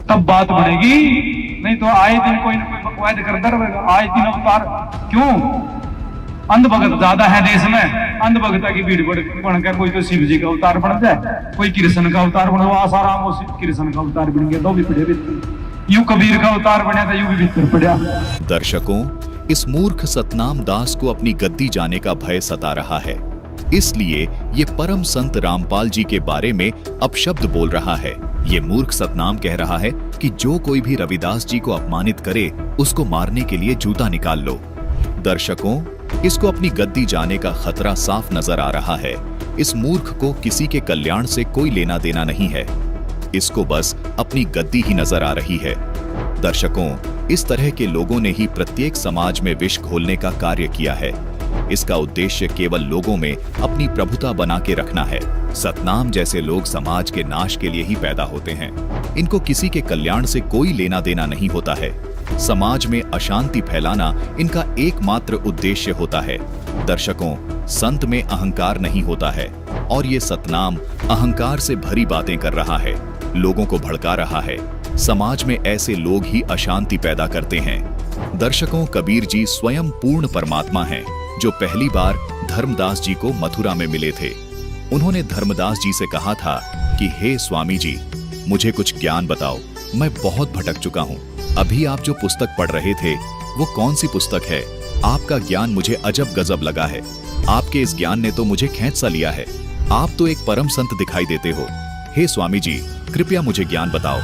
तब बात बढ़ेगी। नहीं तो आए दिन कोई ना कोई बकवाद करता रहेगा। आए दिन अवतार क्यों? अंधभगत ज्यादा है देश में, अंधभगता की भीड़ बनकर कोई तो शिव जी का अवतार बन जाए, कोई कृष्ण का अवतार बन, आसाराम हो कृष्ण का अवतार बन गया तो भी पड़े भीतर, यूं कबीर का अवतार बना था यूं भी भीतर पड़ा। दर्शकों, इस मूर्ख सतनाम दास को अपनी गद्दी जाने का भय सता रहा है, इसलिए ये परम संत रामपाल जी के बारे में अपशब्द बोल रहा है। ये मूर्ख सतनाम कह रहा है कि जो कोई भी रविदास जी को अपमानित करे, उसको मारने के लिए जूता निकाल लो। दर्शकों, इसको अपनी गद्दी जाने का खतरा साफ नजर आ रहा है। इस मूर्ख को किसी के कल्याण से कोई लेना देना नहीं है, इसको बस अपनी गद्दी ही नजर आ रही है। दर्शकों, इस तरह के लोगों ने ही प्रत्येक समाज में विष घोलने का कार्य किया है। इसका उद्देश्य केवल लोगों में अपनी प्रभुता बना के रखना है। सतनाम जैसे लोग समाज के नाश के लिए ही पैदा होते हैं। इनको किसी के कल्याण से कोई लेना देना नहीं होता है। समाज में अशांति फैलाना इनका एकमात्र उद्देश्य होता है। दर्शकों, संत में अहंकार नहीं होता है और ये सतनाम अहंकार से भरी बातें कर रहा है, लोगों को भड़का रहा है। समाज में ऐसे लोग ही अशांति पैदा करते हैं। दर्शकों, कबीर जी स्वयं पूर्ण परमात्मा हैं, जो पहली बार धर्मदास जी को मथुरा में मिले थे। उन्होंने धर्मदास जी से कहा था कि हे स्वामी जी, मुझे कुछ ज्ञान बताओ, मैं बहुत भटक चुका हूँ। अभी आप जो पुस्तक पढ़ रहे थे वो कौन सी पुस्तक है? आपका ज्ञान मुझे अजब गजब लगा है। आपके इस ज्ञान ने तो मुझे खींच सा लिया है। आप तो एक परम संत दिखाई देते हो। हे स्वामी जी, कृपया मुझे ज्ञान बताओ।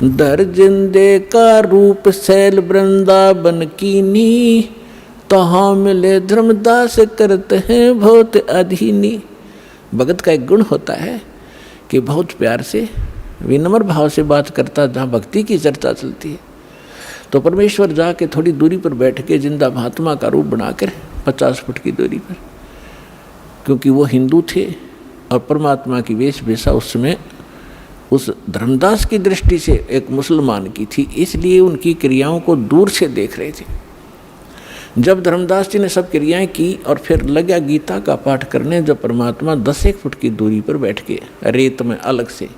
दर जिंदे का रूप सैल वृंदावन कीनी, तहाँ मिले धर्मदास करते हैं बहुत अधीनी। भगत का एक गुण होता है कि बहुत प्यार से विनम्र भाव से बात करता, जहाँ भक्ति की चर्चा चलती है तो परमेश्वर जाके थोड़ी दूरी पर बैठ के जिंदा महात्मा का रूप बनाकर 50 फुट की दूरी पर, क्योंकि वो हिंदू थे और परमात्मा की वेशभूषा उस समय उस धर्मदास की दृष्टि से एक मुसलमान की थी, इसलिए उनकी क्रियाओं को दूर से देख रहे थे। जब धर्मदास जी ने सब क्रियाएं की और फिर लगा गीता का पाठ करने, जब परमात्मा 10 फुट की दूरी पर बैठ के रेत में अलग से,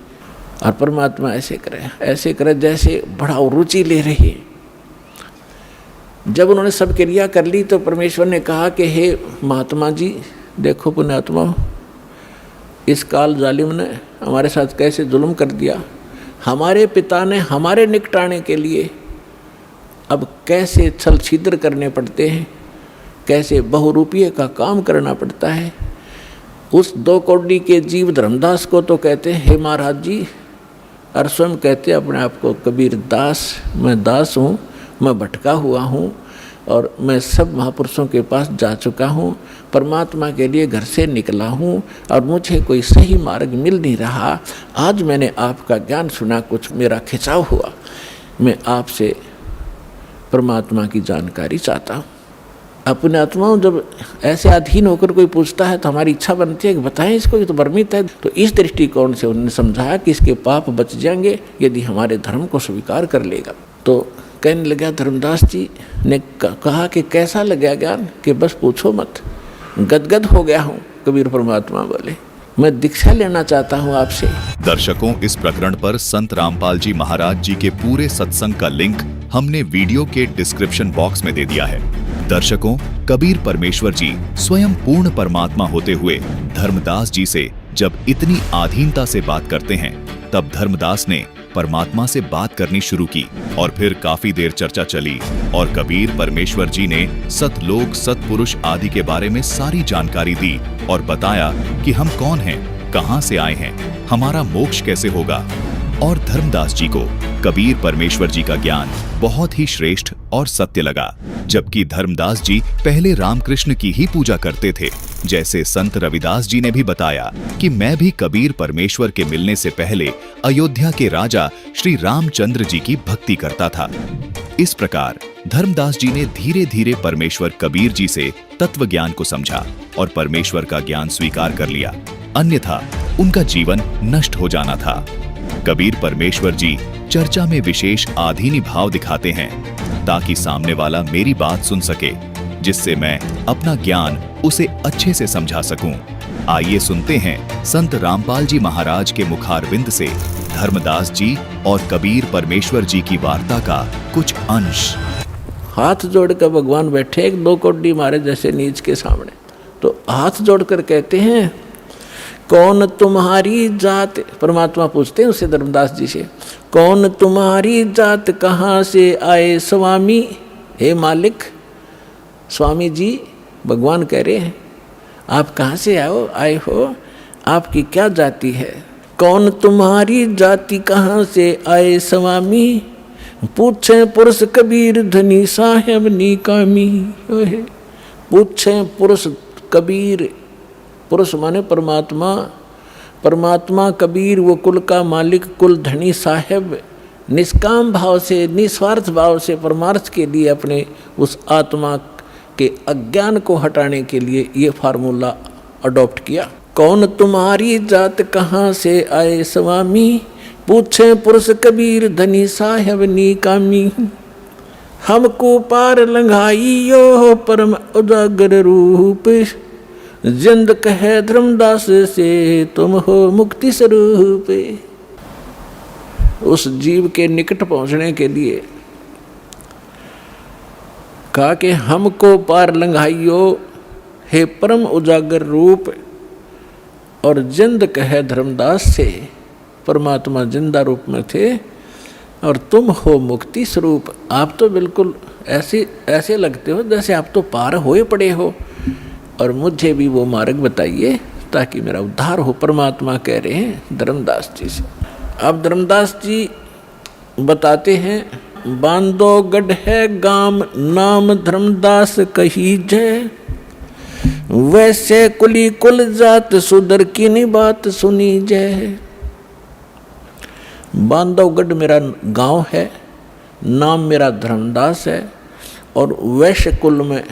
और परमात्मा ऐसे करे जैसे बड़ा रुचि ले रही है। जब उन्होंने सब क्रिया कर ली तो परमेश्वर ने कहा कि हे महात्मा जी, देखो पुण्यात्मा, इस काल जालिम ने हमारे साथ कैसे जुल्म कर दिया। हमारे पिता ने हमारे निकटाने के लिए अब कैसे छल छिद्र करने पड़ते हैं, कैसे बहुरूपीय का काम करना पड़ता है। उस 2 कौड़ी के जीव धर्मदास को तो कहते हैं हे महाराज जी, और स्वयं कहते अपने आप को कबीर दास, मैं दास हूँ, मैं भटका हुआ हूँ और मैं सब महापुरुषों के पास जा चुका हूँ, परमात्मा के लिए घर से निकला हूँ और मुझे कोई सही मार्ग मिल नहीं रहा। आज मैंने आपका ज्ञान सुना, कुछ मेरा खिंचाव हुआ, मैं आपसे परमात्मा की जानकारी चाहता हूँ। अपने आत्माओं जब ऐसे अधीन होकर कोई पूछता है तो हमारी इच्छा बनती है कि बताएं इसको, ये तो भ्रमित है। तो इस दृष्टिकोण से उन्होंने समझाया कि इसके पाप बच जाएंगे यदि हमारे धर्म को स्वीकार कर लेगा। तो कहने लगा, धर्मदास जी ने कहा कि कैसा लगा ज्ञान, कि बस पूछो मत, गदगद हो गया हूँ। कबीर परमात्मा बोले, मैं दीक्षा लेना चाहता हूँ आपसे। दर्शकों, इस प्रकरण पर संत रामपाल जी महाराज जी के पूरे सत्संग का लिंक हमने वीडियो के डिस्क्रिप्शन बॉक्स में दे दिया है। दर्शकों, कबीर परमेश्वर जी स्वयं पूर्ण परमात्मा होते हुए धर्मदास जी से जब इतनी आधीनता से बात करते हैं, तब धर्मदास ने परमात्मा से बात करनी शुरू की और फिर काफी देर चर्चा चली और कबीर परमेश्वर जी ने सतलोक सतपुरुष आदि के बारे में सारी जानकारी दी और बताया कि हम कौन हैं, कहां से आए हैं, हमारा मोक्ष कैसे होगा। और धर्मदास जी को कबीर परमेश्वर जी का ज्ञान बहुत ही श्रेष्ठ और सत्य लगा, जबकि धर्मदास जी पहले रामकृष्ण की ही पूजा करते थे। जैसे संत रविदास जी ने भी बताया कि मैं भी कबीर परमेश्वर के मिलने से पहले अयोध्या के राजा श्री रामचंद्र जी की भक्ति करता था। इस प्रकार धर्मदास जी ने धीरे धीरे परमेश्वर कबीर जी से तत्व ज्ञान को समझा और परमेश्वर का ज्ञान स्वीकार कर लिया, अन्यथा उनका जीवन नष्ट हो जाना था। कबीर परमेश्वर जी चर्चा में विशेष आधीनी भाव दिखाते हैं ताकि सामने वाला मेरी बात सुन सके, जिससे मैं अपना ज्ञान उसे अच्छे से समझा सकूं। आइए सुनते हैं संत रामपाल जी महाराज के मुखारविंद से धर्मदास जी और कबीर परमेश्वर जी की वार्ता का कुछ अंश। हाथ जोड़कर भगवान बैठे एक दो कोडी मारे जैसे नीच के सामने, तो हाथ जोड़कर कहते हैं, कौन तुम्हारी जात, परमात्मा पूछते हैं उससे धर्मदास जी से, कौन तुम्हारी जात, कहाँ से आए स्वामी। हे मालिक, स्वामी जी भगवान कह रहे हैं, आप कहाँ से आए हो, आपकी क्या जाति है। कौन तुम्हारी जाति, कहाँ से आए स्वामी, पूछे पुरुष कबीर धनी साहेब निकामी। पूछे पुरुष कबीर, पुरुष माने परमात्मा, परमात्मा कबीर वो कुल का मालिक, कुल धनी साहेब, निष्काम भाव से निस्वार्थ भाव से परमार्थ के लिए अपने उस आत्मा के अज्ञान को हटाने के लिए ये फार्मूला अडॉप्ट किया। कौन तुम्हारी जात, कहाँ से आए स्वामी, पूछे पुरुष कबीर धनी साहेब निकामी। हमको पार लंघाइयो परम उजागर रूप, जिंद कहे धर्मदास से तुम हो मुक्ति स्वरूप। उस जीव के निकट पहुंचने के लिए कहा कि हमको पार लंघाइयो हे परम उजागर रूप, और जिंद कहे धर्मदास से, परमात्मा जिंदा रूप में थे और तुम हो मुक्ति स्वरूप। आप तो बिल्कुल ऐसे लगते हो जैसे आप तो पार होए पड़े हो, और मुझे भी वो मार्ग बताइए ताकि मेरा उद्धार हो। परमात्मा कह रहे हैं धर्मदास जी से। अब धर्मदास जी बताते हैं, बांधोगढ़ है गाम, नाम धर्मदास कही जय, वैसे कुली कुल जात, सुधर की नहीं बात सुनी जय। बांधवगढ़ मेरा गांव है, नाम मेरा धर्मदास है, और वैश्य कुल में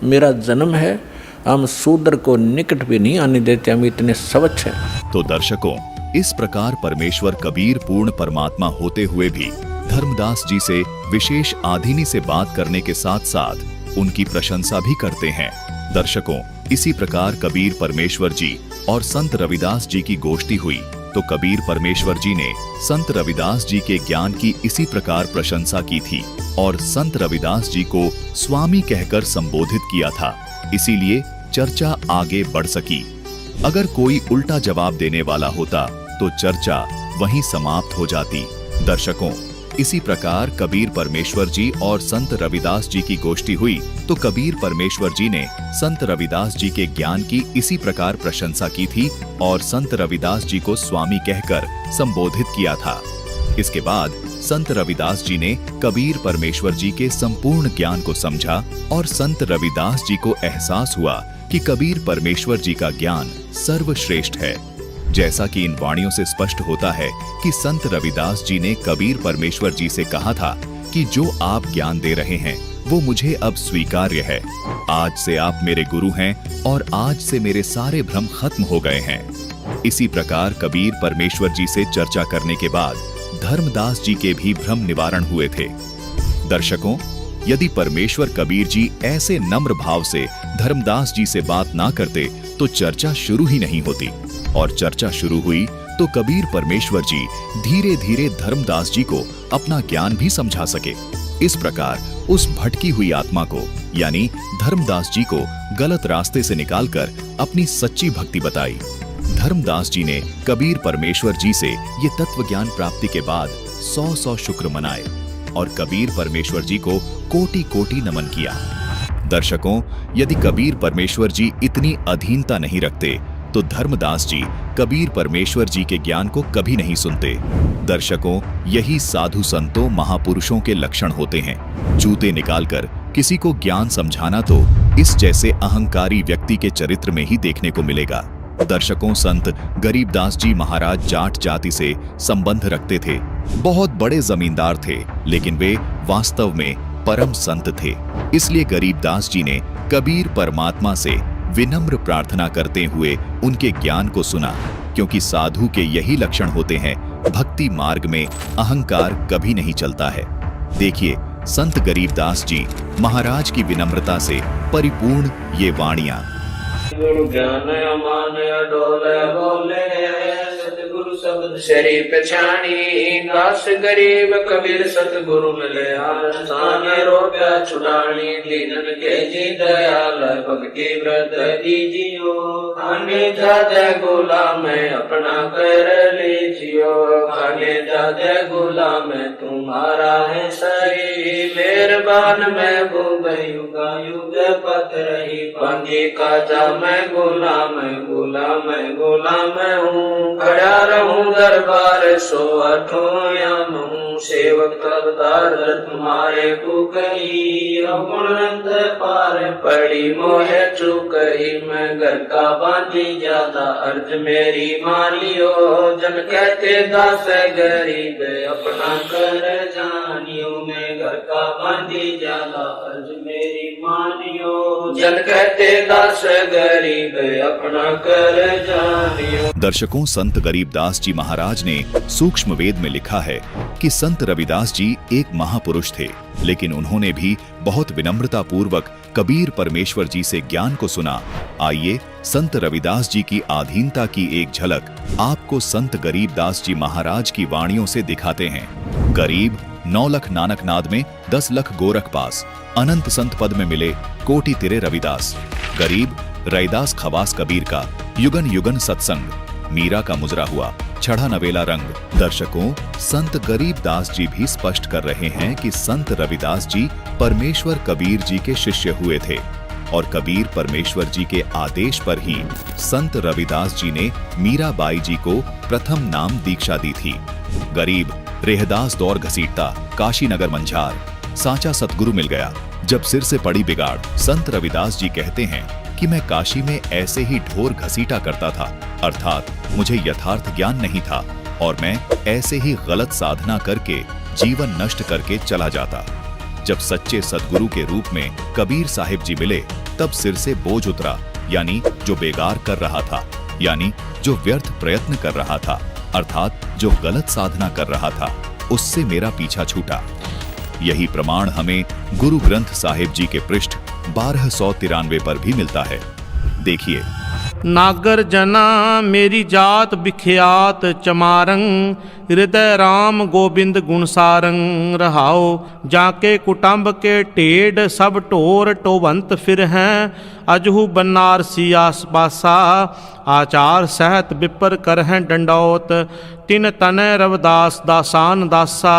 मेरा जन्म है। हम शूद्र को निकट भी नहीं आने देते, हम इतने स्वच्छ हैं। तो दर्शकों, इस प्रकार परमेश्वर कबीर पूर्ण परमात्मा होते हुए भी धर्मदास जी से विशेष आधीनी से बात करने के साथ साथ उनकी प्रशंसा भी करते हैं। दर्शकों, इसी प्रकार कबीर परमेश्वर जी और संत रविदास जी की गोष्ठी हुई तो कबीर परमेश्वर जी ने संत रविदास जी के ज्ञान की इसी प्रकार प्रशंसा की थी और संत रविदास जी को स्वामी कहकर संबोधित किया था। इसीलिए चर्चा आगे बढ़ सकी। अगर कोई उल्टा जवाब देने वाला होता तो चर्चा वहीं समाप्त हो जाती। दर्शकों, इसी प्रकार कबीर परमेश्वर जी और संत रविदास जी की गोष्ठी हुई तो कबीर परमेश्वर जी ने संत रविदास जी के ज्ञान की इसी प्रकार प्रशंसा की थी और संत रविदास जी को स्वामी कहकर संबोधित किया था। इसके बाद संत रविदास जी ने कबीर परमेश्वर जी के संपूर्ण ज्ञान को समझा और संत रविदास जी को एहसास हुआ कि कबीर परमेश्वर जी का ज्ञान सर्वश्रेष्ठ है। जैसा कि इन वाणियों से स्पष्ट होता है कि संत रविदास जी ने कबीर परमेश्वर जी से कहा था कि जो आप ज्ञान दे रहे हैं वो मुझे अब स्वीकार्य है। आज से आप मेरे गुरु हैं और आज से मेरे सारे भ्रम खत्म हो गए हैं। इसी प्रकार कबीर परमेश्वर जी से चर्चा करने के बाद धर्मदास जी के भी भ्रम निवारण हुए थे। दर्शकों, यदि परमेश्वर कबीर जी ऐसे नम्र भाव से धर्मदास जी से बात ना करते तो चर्चा शुरू ही नहीं होती, और चर्चा शुरू हुई तो कबीर परमेश्वर जी धीरे धीरे धर्मदास जी को अपना ज्ञान भी समझा सके। इस प्रकार उस भटकी हुई आत्मा को यानी धर्मदास जी को गलत रास्ते से निकालकर अपनी सच्ची भक्ति बताई। धर्मदास जी ने कबीर परमेश्वर जी से ये तत्व ज्ञान प्राप्ति के बाद 100 शुक्र मनाए और कबीर परमेश्वर जी को कोटि कोटि नमन किया। दर्शकों, यदि कबीर परमेश्वर जी इतनी अधीनता नहीं रखते तो धर्मदास जी कबीर परमेश्वर जी के ज्ञान को कभी नहीं सुनते। दर्शकों, यही साधु संतों महापुरुषों के लक्षण होते हैं। जूते निकालकर किसी को ज्ञान समझाना तो इस जैसे अहंकारी व्यक्ति के चरित्र में ही देखने को मिलेगा। दर्शकों, संत गरीबदास जी महाराज जाट जाति से संबंध रखते थे। बहुत बड़े जमींदार थे, लेकिन वे वास्तव में परम संत थे। इसलिए गरीबदास जी ने कबीर परमात्मा से विनम्र प्रार्थना करते हुए उनके ज्ञान को सुना, क्योंकि साधु के यही लक्षण होते हैं। भक्ति मार्ग में अहंकार कभी नहीं चलता है। देखिए, संत गरीबदास जी महाराज की विनम्रता से परिपूर्ण ये वाणियां। गुरु ज्ञान अमान अडोल बोले, सतगुरु शब्द शरीर पछाणी, दास गरीब कबीर सतगुरु मिले आस्थान, रोप्या छुड़ानी दीनन के जी दयाल, भक्ति व्रत दीजियो, खाने जादे गुलाम अपना कर लीजियो, खाने जादे गुलाम तुम्हारा है सही, मेहरबान महबूब युगा युग पत रही, पांगी का जा मैं गुलाम गुलाम हूँ, खड़ा रहूं दरबार सो अठों याम हूँ, सेवक तबदार तुम्हारे पुकही, गुणवंत पार पड़ी मोहे चुकही, मैं घर का बांधी ज्यादा अर्ज मेरी मानियो, जन कहते दास गरीब अपना कर जानियो, मैं घर का बांधी ज्यादा अर्ज मेरी मानियो, जन कहते दास गरीब अपना कर जानियो। दर्शकों, संत गरीबदास जी महाराज ने सूक्ष्म वेद में लिखा है कि संत रविदास जी एक महापुरुष थे, लेकिन उन्होंने भी बहुत विनम्रता पूर्वक कबीर परमेश्वर जी से ज्ञान को सुना। आइए संत रविदास जी की आधीनता की एक झलक आपको संत गरीबदास जी महाराज की वाणियों से दिखाते हैं। गरीब 9 लख नानक नाद में 10 लख गोरख पास, अनंत संत पद में मिले कोटि तेरे रविदास। गरीब रैदास खवास कबीर का युगन युगन सत्संग, मीरा का मुजरा हुआ छड़ा नवेला रंग। दर्शकों, संत गरीबदास जी भी स्पष्ट कर रहे हैं कि संत रविदास जी परमेश्वर कबीर जी के शिष्य हुए थे और कबीर परमेश्वर जी के आदेश पर ही संत रविदास जी ने मीराबाई जी को प्रथम नाम दीक्षा दी थी। गरीब रेहदास दौर घसीटता काशी नगर मंझार, साचा सतगुरु मिल गया जब सिर से पड़ी बिगाड़। संत रविदास जी कहते हैं कि मैं काशी में ऐसे ही ढोर घसीटा करता था, अर्थात मुझे यथार्थ ज्ञान नहीं था और मैं ऐसे ही गलत साधना करके जीवन नष्ट करके चला जाता। जब सच्चे सद्गुरु के रूप में कबीर साहिब जी मिले तब सिर से बोझ उतरा, यानी जो बेगार कर रहा था, यानी जो व्यर्थ प्रयत्न कर रहा था, अर्थात जो गलत साधना कर रहा था, उससे मेरा पीछा छूटा। यही प्रमाण हमें गुरु ग्रंथ साहिब जी के पृष्ठ 1293 पर भी मिलता है। देखिए, नागर जना मेरी जात बिख्यात चमारंग, हृदय राम गोबिंद गुणसारंग रहाओ, जाके कुटुंब के टेढ़ सब टोर टोबंत फिर हैं, अजहू बनारसी आस पासा, आचार सहत विपर कर हैं डंडौत, तिन तने रविदास दासान दासा।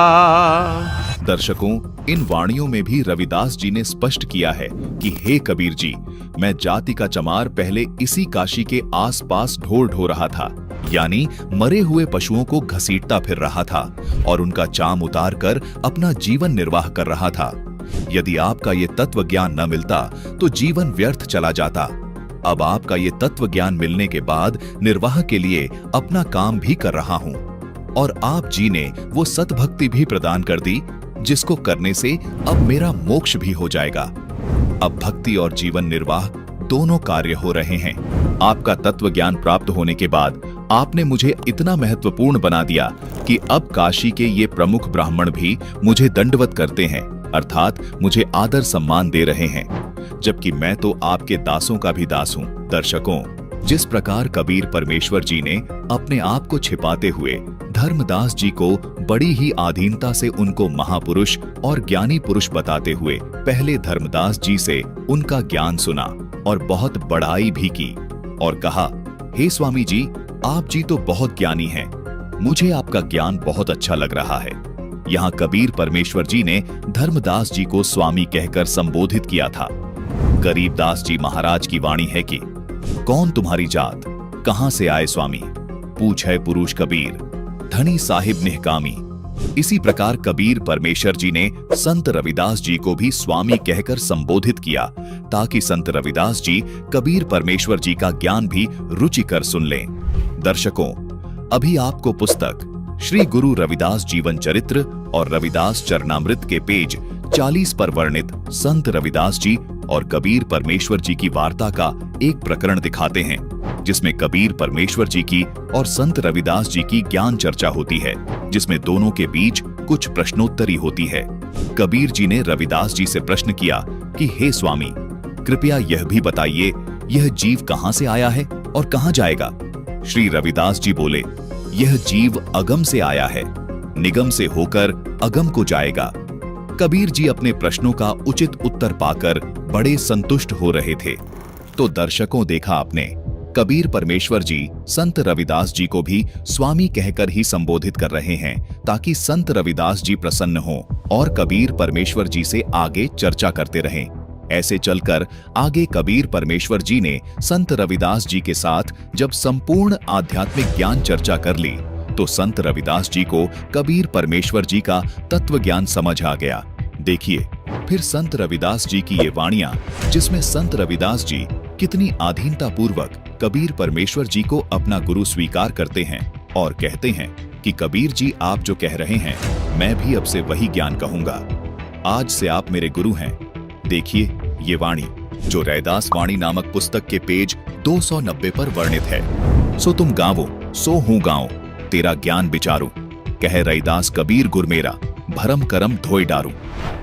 दर्शकों, इन वाणियों में भी रविदास जी ने स्पष्ट किया है कि हे कबीर जी, मैं जाति का चमार पहले इसी काशी के आसपास ढोर ढो रहा था। यानी मरे हुए पशुओं को घसीटता फिर रहा था और उनका चाम उतार कर अपना जीवन निर्वाह कर रहा था। यदि आपका ये तत्व ज्ञान न मिलता तो जीवन व्यर्थ चला जाता। अब आपका ये तत्व ज्ञान मिलने के बाद निर्वाह के लिए अपना काम भी कर रहा हूं और आप जी ने वो सतभक्ति भी प्रदान कर दी जिसको करने से अब मेरा मोक्ष भी हो जाएगा। अब भक्ति और जीवन निर्वाह दोनों कार्य हो रहे हैं। आपका तत्व ज्ञान प्राप्त होने के बाद आपने मुझे इतना महत्वपूर्ण बना दिया कि अब काशी के ये प्रमुख ब्राह्मण भी मुझे दंडवत करते हैं, अर्थात मुझे आदर सम्मान दे रहे हैं, जबकि मैं तो आपके दासों का भी दास हूं। दर्शकों, जिस प्रकार कबीर परमेश्वर जी ने अपने आप को छिपाते हुए धर्मदास जी को बड़ी ही आधीनता से उनको महापुरुष और ज्ञानी पुरुष बताते हुए पहले धर्मदास जी से उनका ज्ञान सुना और बहुत बड़ाई भी की और कहा, हे स्वामी जी, आप जी तो बहुत ज्ञानी हैं, मुझे आपका ज्ञान बहुत अच्छा लग रहा है। यहाँ कबीर परमेश्वर जी ने धर्मदास जी को स्वामी कहकर संबोधित किया था। गरीबदास जी महाराज की वाणी है कि कौन तुम्हारी जात, कहां से आए स्वामी, पूछ है पुरुष कबीर, धनी साहिब निहकामी। इसी प्रकार कबीर परमेश्वर जी ने संत रविदास जी को भी स्वामी कहकर संबोधित किया ताकि संत रविदास जी कबीर परमेश्वर जी का ज्ञान भी रुचिकर सुन लें। दर्शकों, अभी आपको पुस्तक श्री गुरु रविदास जीवन चरित्र और रविदास चरणामृत के पेज 40 पर वर्णित संत रविदास जी और कबीर परमेश्वर जी की वार्ता का एक प्रकरण दिखाते हैं, जिसमें कबीर परमेश्वर जी की और संत रविदास जी की ज्ञान चर्चा होती है, जिसमें दोनों के बीच कुछ प्रश्नोत्तरी होती है। कबीर जी ने रविदास जी से प्रश्न किया कि हे स्वामी, कृपया यह भी बताइए, यह जीव कहां से आया है और कहां जाएगा? श्री रविदास जी बोले, यह जीव अगम से आया है, निगम से होकर अगम को जाएगा। कबीर जी अपने प्रश्नों का उचित उत्तर पाकर बड़े संतुष्ट हो रहे थे। तो दर्शकों, देखा आपने, कबीर परमेश्वर जी संत रविदास जी को भी स्वामी कहकर ही संबोधित कर रहे हैं ताकि संत रविदास जी प्रसन्न हो और कबीर परमेश्वर जी से आगे चर्चा करते रहें। ऐसे चलकर आगे कबीर परमेश्वर जी ने संत रविदास जी के साथ जब संपूर्ण आध्यात्मिक ज्ञान चर्चा कर ली तो संत रविदास जी को कबीर परमेश्वर जी का तत्व ज्ञान समझ आ गया। देखिए फिर संत रविदास जी की ये वाणियां, जिसमें संत रविदास जी कितनी आधीनता पूर्वक कबीर परमेश्वर जी को अपना गुरु स्वीकार करते हैं और कहते हैं कि कबीर जी, आप जो कह रहे हैं मैं भी अब से वही ज्ञान कहूंगा, आज से आप मेरे गुरु हैं। देखिए ये वाणी जो रैदास वाणी नामक पुस्तक के पेज 290 पर वर्णित है। सो तुम गावो, सो हूं गाओ, तेरा ज्ञान बिचारू, कह रैदास कबीर गुर मेरा, भरम करम धोए डारू।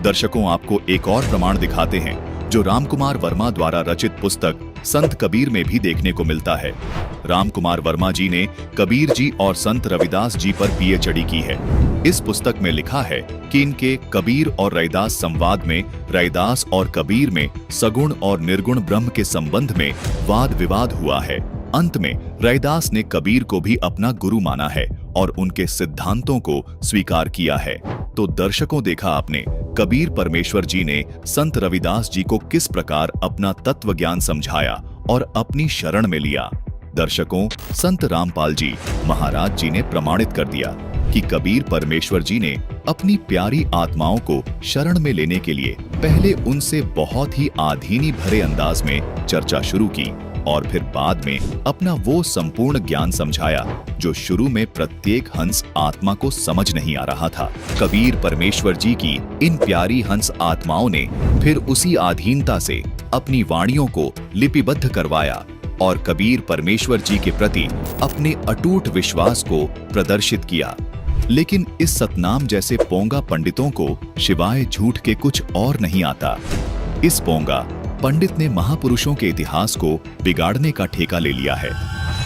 दर्शकों, आपको एक और प्रमाण दिखाते हैं जो रामकुमार वर्मा द्वारा रचित पुस्तक संत कबीर में भी देखने को मिलता है। रामकुमार वर्मा जी ने कबीर जी और संत रविदास जी पर पीएचडी की है। इस पुस्तक में लिखा है कि इनके कबीर और रैदास संवाद में रैदास और कबीर में सगुण और निर्गुण ब्रह्म के संबंध में वाद विवाद हुआ है। अंत में रैदास ने कबीर को भी अपना गुरु माना है और उनके सिद्धांतों को स्वीकार किया है। तो दर्शकों, देखा आपने कबीर परमेश्वर जी ने संत रविदास जी को किस प्रकार अपना तत्व ज्ञान समझाया और अपनी शरण में लिया। दर्शकों, संत रामपाल जी महाराज जी ने प्रमाणित कर दिया कि कबीर परमेश्वर जी ने अपनी प्यारी आत्माओं को शरण में लेने के लिए पहले उनसे बहुत ही आधीनी भरे अंदाज में चर्चा शुरू की और फिर बाद में अपना वो संपूर्ण ज्ञान समझाया जो शुरू में प्रत्येक हंस आत्मा को समझ नहीं आ रहा था। कबीर परमेश्वर जी की इन प्यारी हंस आत्माओं ने फिर उसी आधीनता से अपनी वाणियों को लिपिबद्ध करवाया और कबीर परमेश्वर जी के प्रति अपने अटूट विश्वास को प्रदर्शित किया। लेकिन इस सतनाम जैसे पोंगा पंडितों को शिवाय झूठ के कुछ और नहीं आता। इस पोंगा पंडित ने महापुरुषों के इतिहास को बिगाड़ने का ठेका ले लिया है।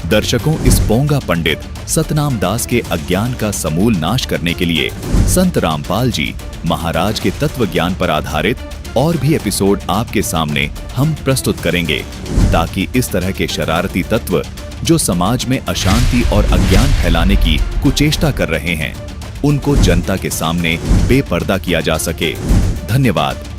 दर्शकों, इस पोंगा पंडित सतनाम दास के अज्ञान का समूल नाश करने के लिए संत रामपाल जी महाराज के तत्व ज्ञान पर आधारित और भी एपिसोड आपके सामने हम प्रस्तुत करेंगे, ताकि इस तरह के शरारती तत्व जो समाज में अशांति और अज्ञान फैलाने की कुचेष्टा कर रहे हैं, उनको जनता के सामने बेपर्दा किया जा सके। धन्यवाद।